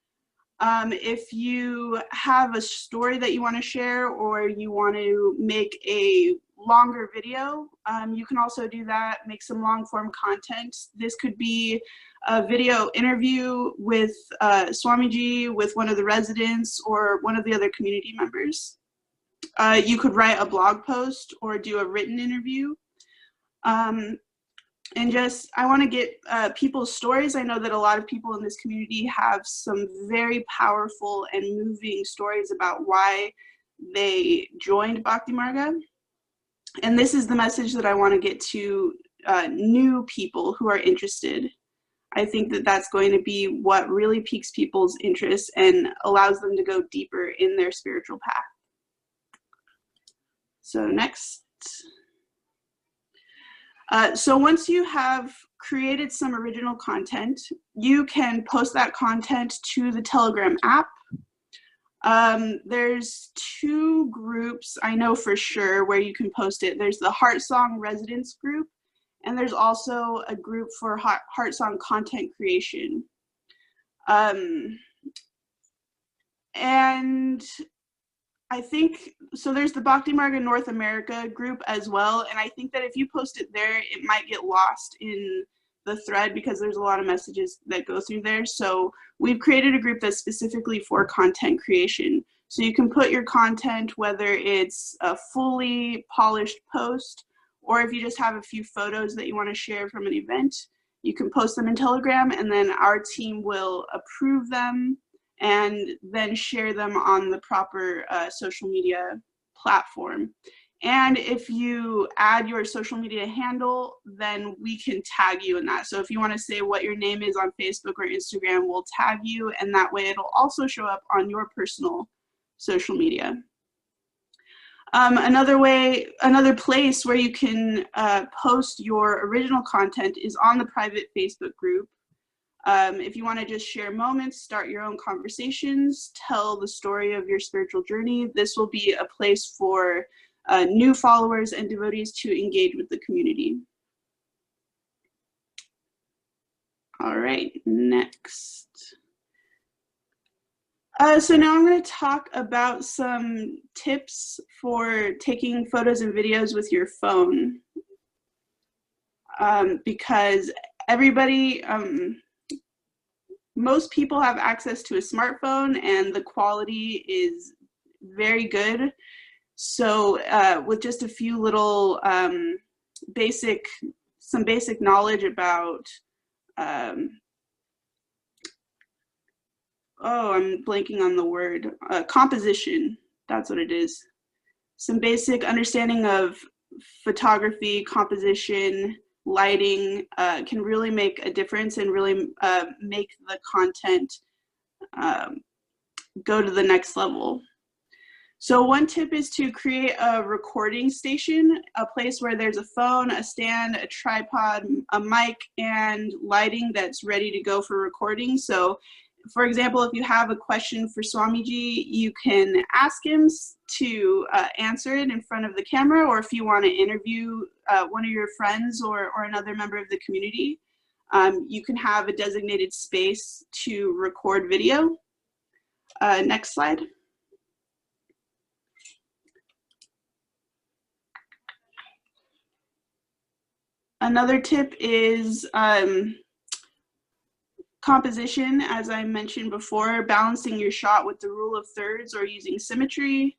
If you have a story that you want to share, or you want to make a longer video, you can also do that, make some long form content. This could be a video interview with Swamiji, with one of the residents, or one of the other community members. You could write a blog post or do a written interview. And just, I want to get people's stories. I know that a lot of people in this community have some very powerful and moving stories about why they joined Bhakti Marga. And this is the message that I want to get to new people who are interested. I think that that's going to be what really piques people's interest and allows them to go deeper in their spiritual path. So next. So once you have created some original content, you can post that content to the Telegram app. There's two groups I know for sure where you can post it. There's the Heartsong Residents group, and there's also a group for Heartsong content creation. And I think, so there's the Bhakti Marga North America group as well, and I think that if you post it there, it might get lost in the thread because there's a lot of messages that go through there. So we've created a group that's specifically for content creation. So you can put your content, whether it's a fully polished post, or if you just have a few photos that you want to share from an event, you can post them in Telegram, and then our team will approve them and then share them on the proper social media platform. And if you add your social media handle, then we can tag you in that. So if you want to say what your name is on Facebook or Instagram, we'll tag you, and that way it'll also show up on your personal social media. Another place where you can post your original content is on the private Facebook group. If you want to just share moments, start your own conversations, tell the story of your spiritual journey, this will be a place for new followers and devotees to engage with the community. All right, next. So now I'm going to talk about some tips for taking photos and videos with your phone. Because everybody, most people have access to a smartphone and the quality is very good. So with just a few little basic knowledge about, oh, I'm blanking on the word, composition, that's what it is. Some basic understanding of photography, composition, lighting can really make a difference and really make the content go to the next level. So one tip is to create a recording station, a place where there's a phone, a stand, a tripod, a mic, and lighting that's ready to go for recording. So for example, if you have a question for Swamiji, you can ask him to answer it in front of the camera, or if you want to interview one of your friends or another member of the community, you can have a designated space to record video. Next slide. Another tip is composition, as I mentioned before, balancing your shot with the rule of thirds or using symmetry.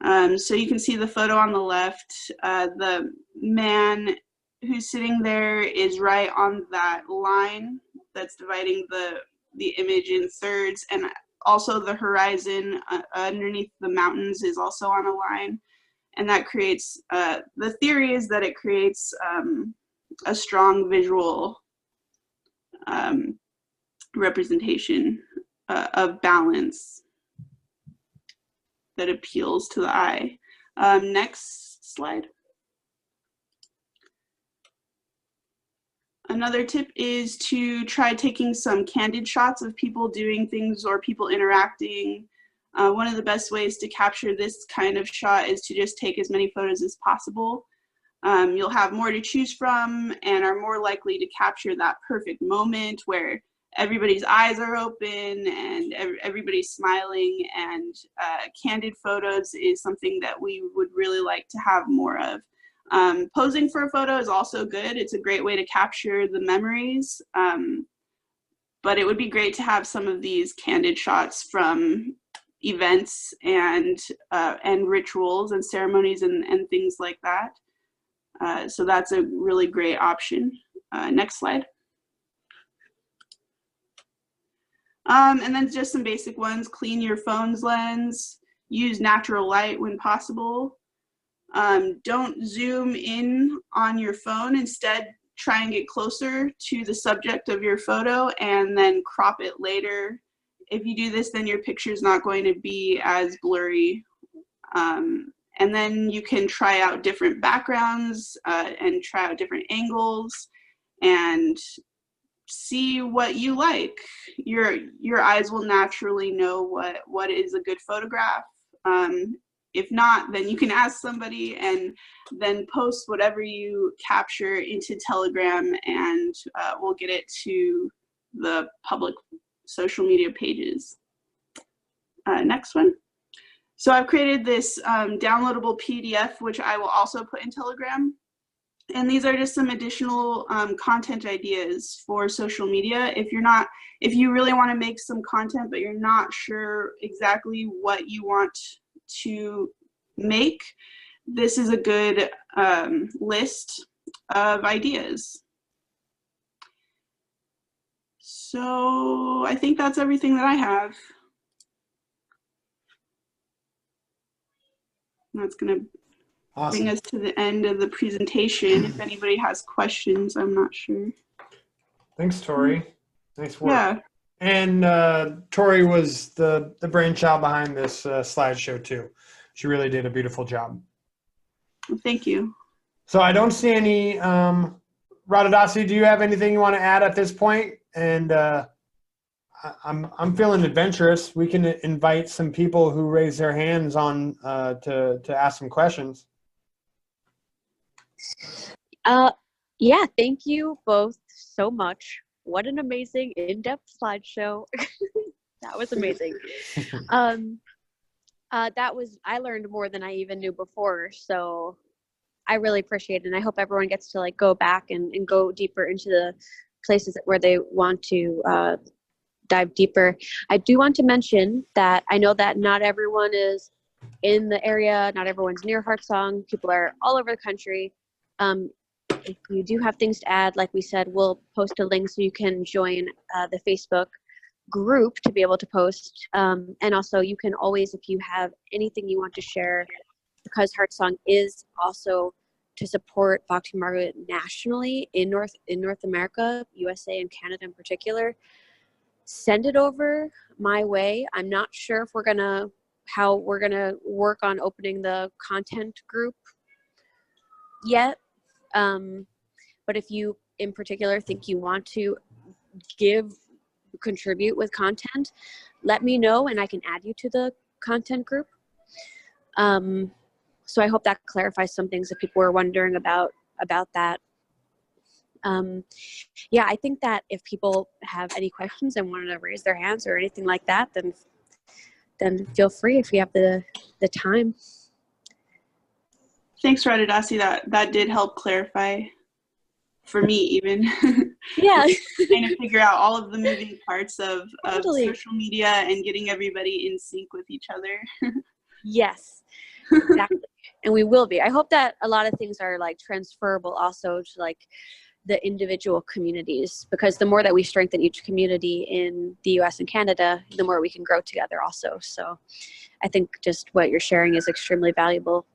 So you can see the photo on the left. The man who's sitting there is right on that line that's dividing the image in thirds, and also the horizon underneath the mountains is also on a line. And that creates, the theory is that it creates a strong visual representation of balance that appeals to the eye. Next slide. Another tip is to try taking some candid shots of people doing things or people interacting. One of the best ways to capture this kind of shot is to just take as many photos as possible. You'll have more to choose from and are more likely to capture that perfect moment where everybody's eyes are open and everybody's smiling, and candid photos is something that we would really like to have more of. Posing for a photo is also good. It's a great way to capture the memories, but it would be great to have some of these candid shots from events and rituals and ceremonies and things like that. So that's a really great option. Next slide. And then just some basic ones: clean your phone's lens, use natural light when possible. Don't zoom in on your phone. Instead, try and get closer to the subject of your photo and then crop it later. If you do this, then your picture is not going to be as blurry. And then you can try out different backgrounds and try out different angles and see what you like. Your eyes will naturally know what is a good photograph. If not, then you can ask somebody and then post whatever you capture into Telegram, and we'll get it to the public social media pages. Next one. So I've created this downloadable PDF, which I will also put in Telegram. And these are just some additional content ideas for social media. If you really want to make some content, but you're not sure exactly what you want to make, this is a good list of ideas. So I think that's everything that I have. That's going to bring us to the end of the presentation. If anybody has questions, I'm not sure. Thanks, Tori. Nice work. Yeah. And Tori was the brainchild behind this slideshow too. She really did a beautiful job. Thank you. So I don't see any, Radadasi, do you have anything you want to add at this point? And I'm feeling adventurous. We can invite some people who raise their hands on to ask some questions. Yeah, thank you both so much. What an amazing in-depth slideshow. That was amazing. I learned more than I even knew before, so I really appreciate it. And I hope everyone gets to like go back and go deeper into the places where they want to dive deeper. I do want to mention that I know that not everyone is in the area, not everyone's near Heartsong. People are all over the country. If you do have things to add, like we said, we'll post a link so you can join the Facebook group to be able to post. And also you can always, if you have anything you want to share, because Heartsong is also to support Bhakti Marga nationally in North America, USA and Canada in particular, send it over my way. I'm not sure if how we're gonna work on opening the content group yet. But if you in particular think you want to contribute with content, let me know and I can add you to the content group. So I hope that clarifies some things that people were wondering about that. Yeah, I think that if people have any questions and wanted to raise their hands or anything like that, then feel free if you have the time. Thanks, Radhadasi. That did help clarify for me even. Yeah. Trying to figure out all of the moving parts of Totally. social media and getting everybody in sync with each other. Yes, exactly. And we will be. I hope that a lot of things are like transferable also to like the individual communities, because the more that we strengthen each community in the US and Canada, the more we can grow together also. So I think just what you're sharing is extremely valuable.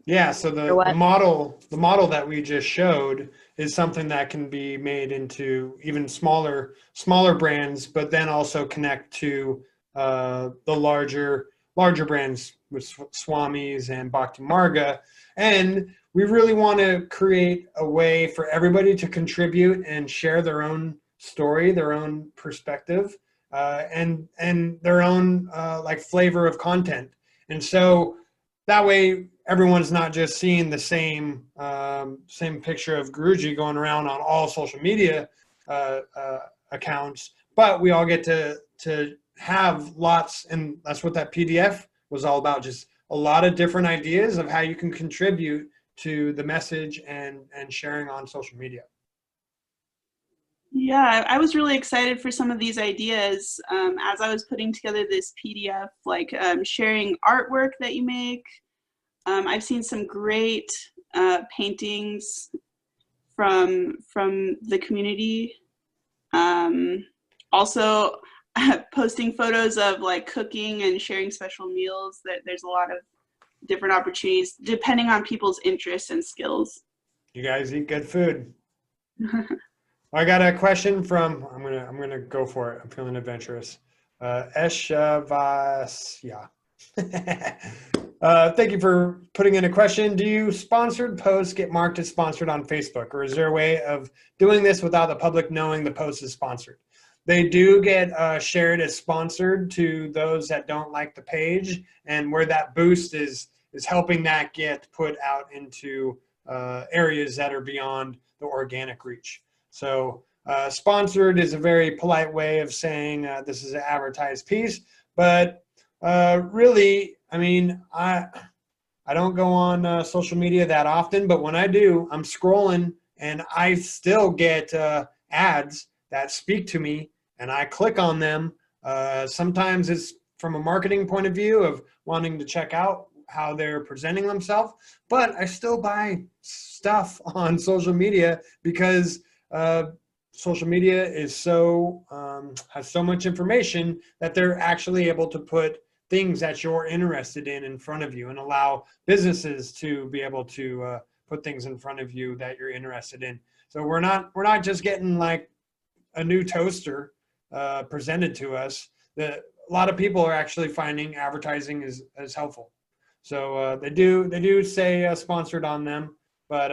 Yeah, so the model that we just showed is something that can be made into even smaller brands, but then also connect to the larger brands with Swamis and Bhakti Marga. And we really want to create a way for everybody to contribute and share their own story, their own perspective, and their own like flavor of content. And so that way everyone's not just seeing the same picture of Guruji going around on all social media accounts, but we all get to have lots, and that's what that PDF was all about, just a lot of different ideas of how you can contribute to the message and sharing on social media. Yeah, I was really excited for some of these ideas as I was putting together this PDF, like sharing artwork that you make. I've seen some great paintings from the community. Also, posting photos of like cooking and sharing special meals. There's a lot of different opportunities depending on people's interests and skills. You guys eat good food. I got a question from, I'm gonna go for it. I'm feeling adventurous. Eshavasya. Thank you for putting in a question. Do you sponsored posts get marked as sponsored on Facebook, or is there a way of doing this without the public knowing the post is sponsored? They do get shared as sponsored to those that don't like the page, and where that boost is helping that get put out into areas that are beyond the organic reach. So sponsored is a very polite way of saying this is an advertised piece, but really, I mean, I don't go on social media that often, but when I do, I'm scrolling and I still get ads that speak to me, and I click on them. Sometimes it's from a marketing point of view of wanting to check out how they're presenting themselves, but I still buy stuff on social media because social media is so has so much information that they're actually able to put things that you're interested in front of you, and allow businesses to be able to put things in front of you that you're interested in. So we're not just getting like a new toaster presented to us. A lot of people are actually finding advertising is helpful. So they do say sponsored on them, but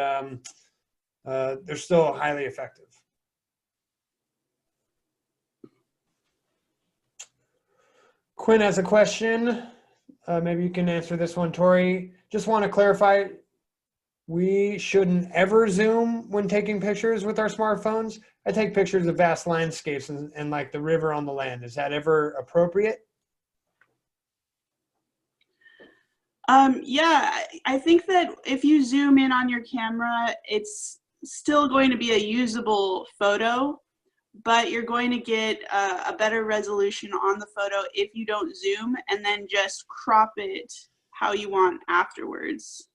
they're still highly effective. Quinn has a question. Maybe you can answer this one, Tori. Just want to clarify, we shouldn't ever zoom when taking pictures with our smartphones. I take pictures of vast landscapes and like the river on the land. Is that ever appropriate? Yeah, I think that if you zoom in on your camera, it's still going to be a usable photo, but you're going to get a better resolution on the photo if you don't zoom and then just crop it how you want afterwards.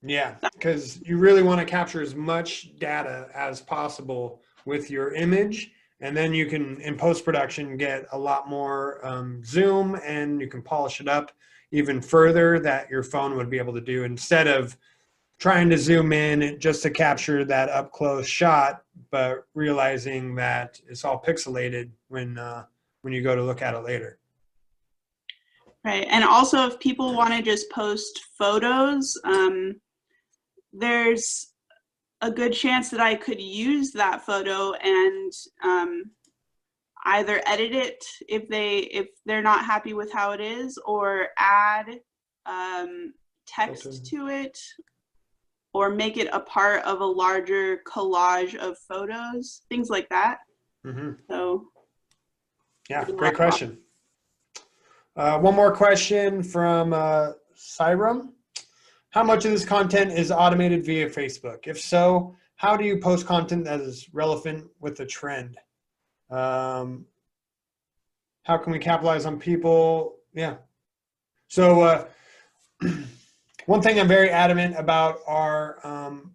Yeah, because you really want to capture as much data as possible with your image, and then you can, in post-production, get a lot more zoom, and you can polish it up even further that your phone would be able to do, instead of trying to zoom in just to capture that up-close shot, but realizing that it's all pixelated when you go to look at it later. Right, and also if people want to just post photos, there's a good chance that I could use that photo and either edit it if they're not happy with how it is, or add text to it, or make it a part of a larger collage of photos, things like that. Mm-hmm. So yeah, great question. One more question from Cyrum. How much of this content is automated via Facebook? If so, how do you post content that is relevant with the trend? How can we capitalize on people? Yeah. So one thing I'm very adamant about are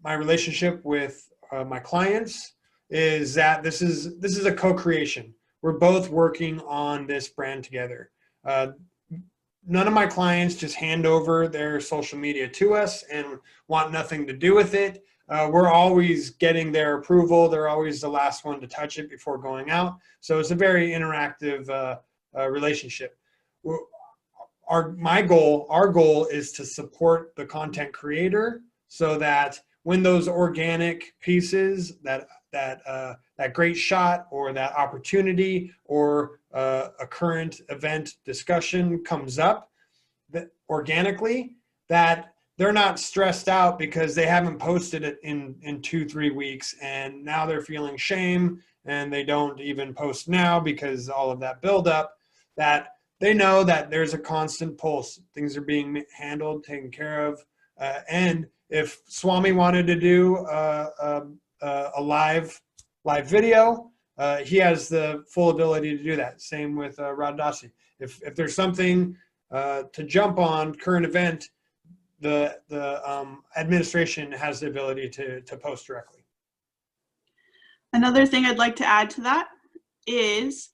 my relationship with my clients is that this is a co-creation. We're both working on this brand together. None of my clients just hand over their social media to us and want nothing to do with it. We're always getting their approval. They're always the last one to touch it before going out. So it's a very interactive relationship. Our goal is to support the content creator, so that when those organic pieces, that great shot or that opportunity or a current event discussion comes up that organically, that they're not stressed out because they haven't posted it in 2-3 weeks, and now they're feeling shame and they don't even post now because all of that buildup, that they know that there's a constant pulse. Things are being handled, taken care of. And if Swami wanted to do a live video, he has the full ability to do that. Same with Radhasi. If there's something to jump on, current event, the administration has the ability to post directly. Another thing I'd like to add to that is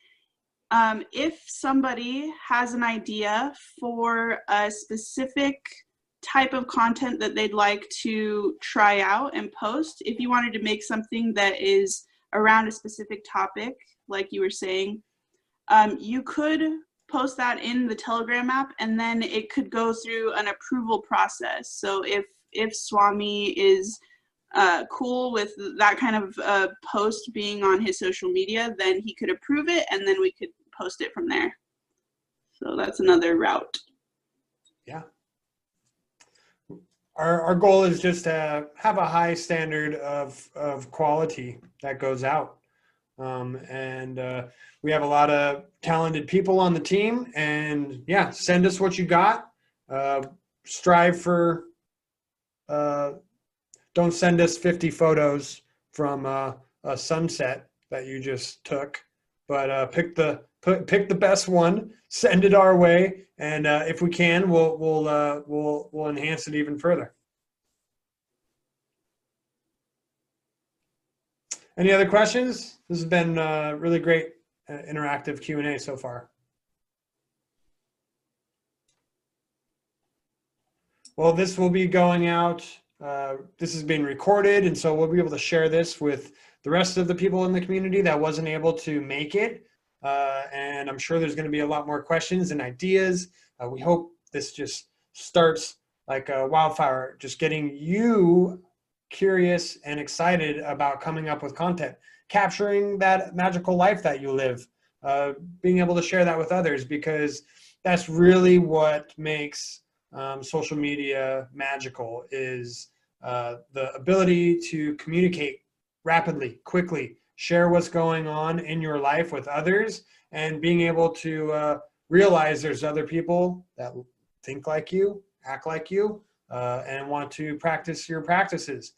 if somebody has an idea for a specific type of content that they'd like to try out and post, if you wanted to make something that is around a specific topic, like you were saying, you could post that in the Telegram app, and then it could go through an approval process. So if Swami is cool with that kind of post being on his social media, then he could approve it, and then we could post it from there. So that's another route. Yeah. Our goal is just to have a high standard of quality that goes out. And we have a lot of talented people on the team, and yeah, send us what you got. Strive for, don't send us 50 photos from a sunset that you just took, but pick the best one, send it our way, and if we can, we'll enhance it even further. Any other questions? This has been really great interactive Q&A so far. Well, this will be going out. This is being recorded, and so we'll be able to share this with the rest of the people in the community that wasn't able to make it. And I'm sure there's going to be a lot more questions and ideas. We hope this just starts like a wildfire, just getting you curious and excited about coming up with content, capturing that magical life that you live, being able to share that with others, because that's really what makes social media magical, is the ability to communicate rapidly, quickly, share what's going on in your life with others, and being able to realize there's other people that think like you, act like you, and want to practice your practices.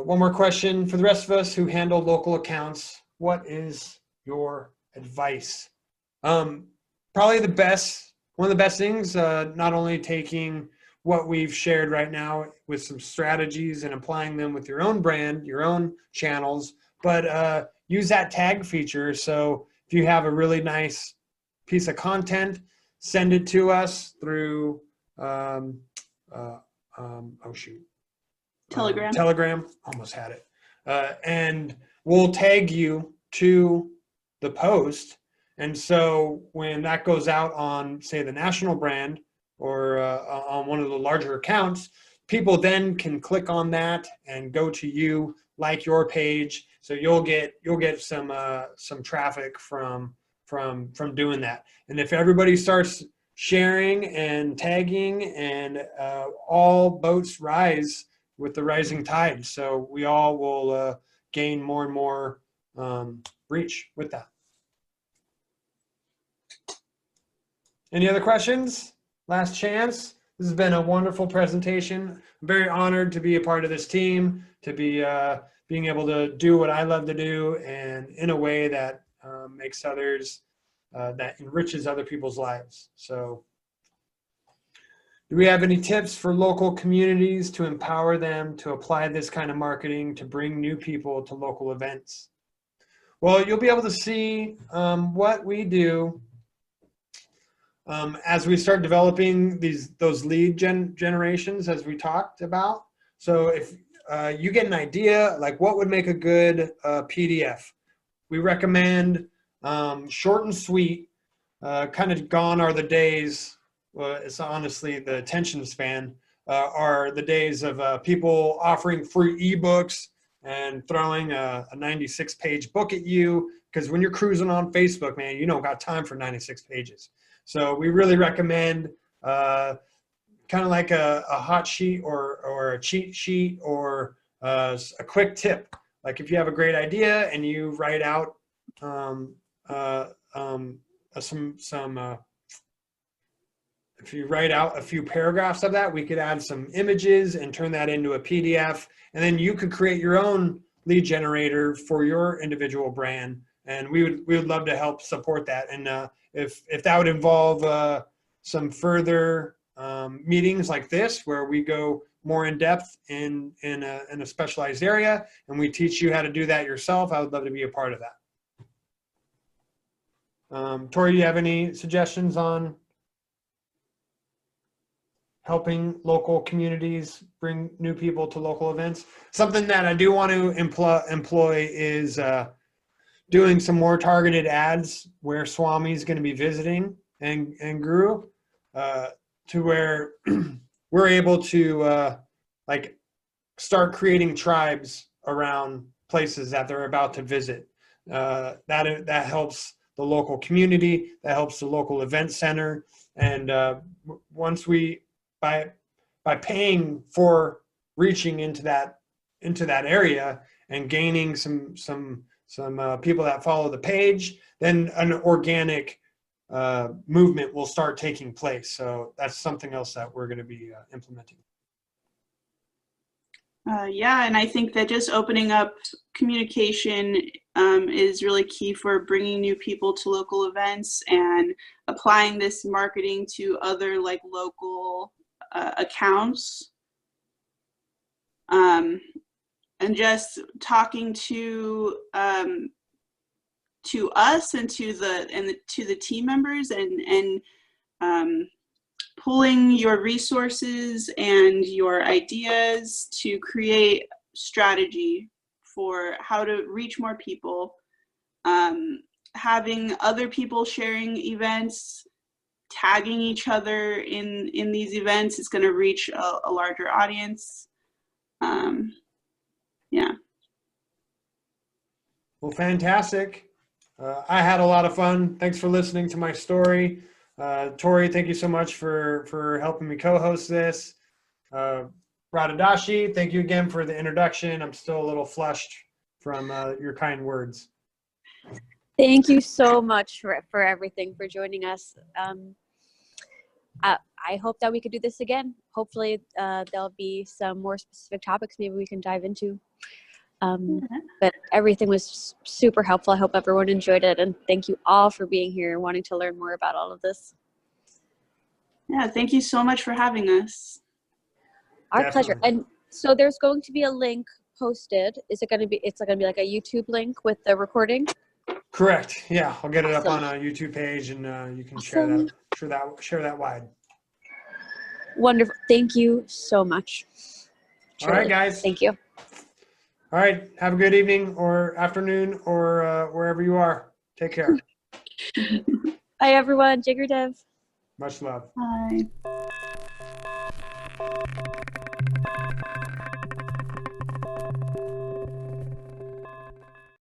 one more question for the rest of us who handle local accounts. What is your advice? Probably one of the best things, not only taking what we've shared right now with some strategies and applying them with your own brand, your own channels, but use that tag feature. So if you have a really nice piece of content, send it to us through, Telegram, almost had it. And we'll tag you to the post. And so when that goes out on, say, the national brand or on one of the larger accounts, people then can click on that and go to you, like your page. So you'll get some traffic from doing that. And if everybody starts sharing and tagging, and all boats rise with the rising tide. So we all will gain more and more reach with that. Any other questions? Last chance. This has been a wonderful presentation. I'm very honored to be a part of this team, to be being able to do what I love to do, and in a way that makes others, that enriches other people's lives. So do we have any tips for local communities to empower them to apply this kind of marketing to bring new people to local events? Well, you'll be able to see what we do as we start developing those lead generations, as we talked about. So if you get an idea, like what would make a good PDF, we recommend short and sweet. Kind of gone are the days, it's honestly the attention span, are the days of people offering free ebooks and throwing a 96-page book at you, because when you're cruising on Facebook, man, you don't got time for 96 pages. So we really recommend kind of like a hot sheet or a cheat sheet, or a quick tip. Like if you have a great idea and you write out if you write out a few paragraphs of that, we could add some images and turn that into a PDF, and then you could create your own lead generator for your individual brand. And we would love to help support that. And if that would involve some further meetings like this, where we go more in depth in a specialized area, and we teach you how to do that yourself, I would love to be a part of that. Tori, do you have any suggestions on helping local communities bring new people to local events? Something that I do want to employ is doing some more targeted ads where Swami is going to be visiting and Guru, to where we're able to like start creating tribes around places that they're about to visit. That helps the local community, that helps the local event center. And once we, by paying for reaching into that area and gaining some people that follow the page, then an organic movement will start taking place. So that's something else that we're going to be implementing. Yeah, and I think that just opening up communication is really key for bringing new people to local events and applying this marketing to other like local accounts. And just talking to us and to the team members, and pulling your resources and your ideas to create strategy for how to reach more people. Having other people sharing events, tagging each other in these events is going to reach a larger audience. Yeah. Well, fantastic. I had a lot of fun. Thanks for listening to my story. Tori, thank you so much for helping me co-host this. Radadashi, thank you again for the introduction. I'm still a little flushed from your kind words. Thank you so much for everything, for joining us. I hope that we could do this again. Hopefully there'll be some more specific topics maybe we can dive into. But everything was super helpful. I hope everyone enjoyed it. And thank you all for being here and wanting to learn more about all of this. Yeah, thank you so much for having us. Our Definitely. pleasure. And so there's going to be a link posted. Is it going to be, it's going to be like a YouTube link with the recording? Correct. Yeah, I'll get it up Awesome. on a YouTube page, and you can Awesome. share that wide. Wonderful. Thank you so much. All right, Truly. guys. Thank you. All right. Have a good evening or afternoon or wherever you are. Take care. Bye, everyone. Jigger Dev. Much love. Bye.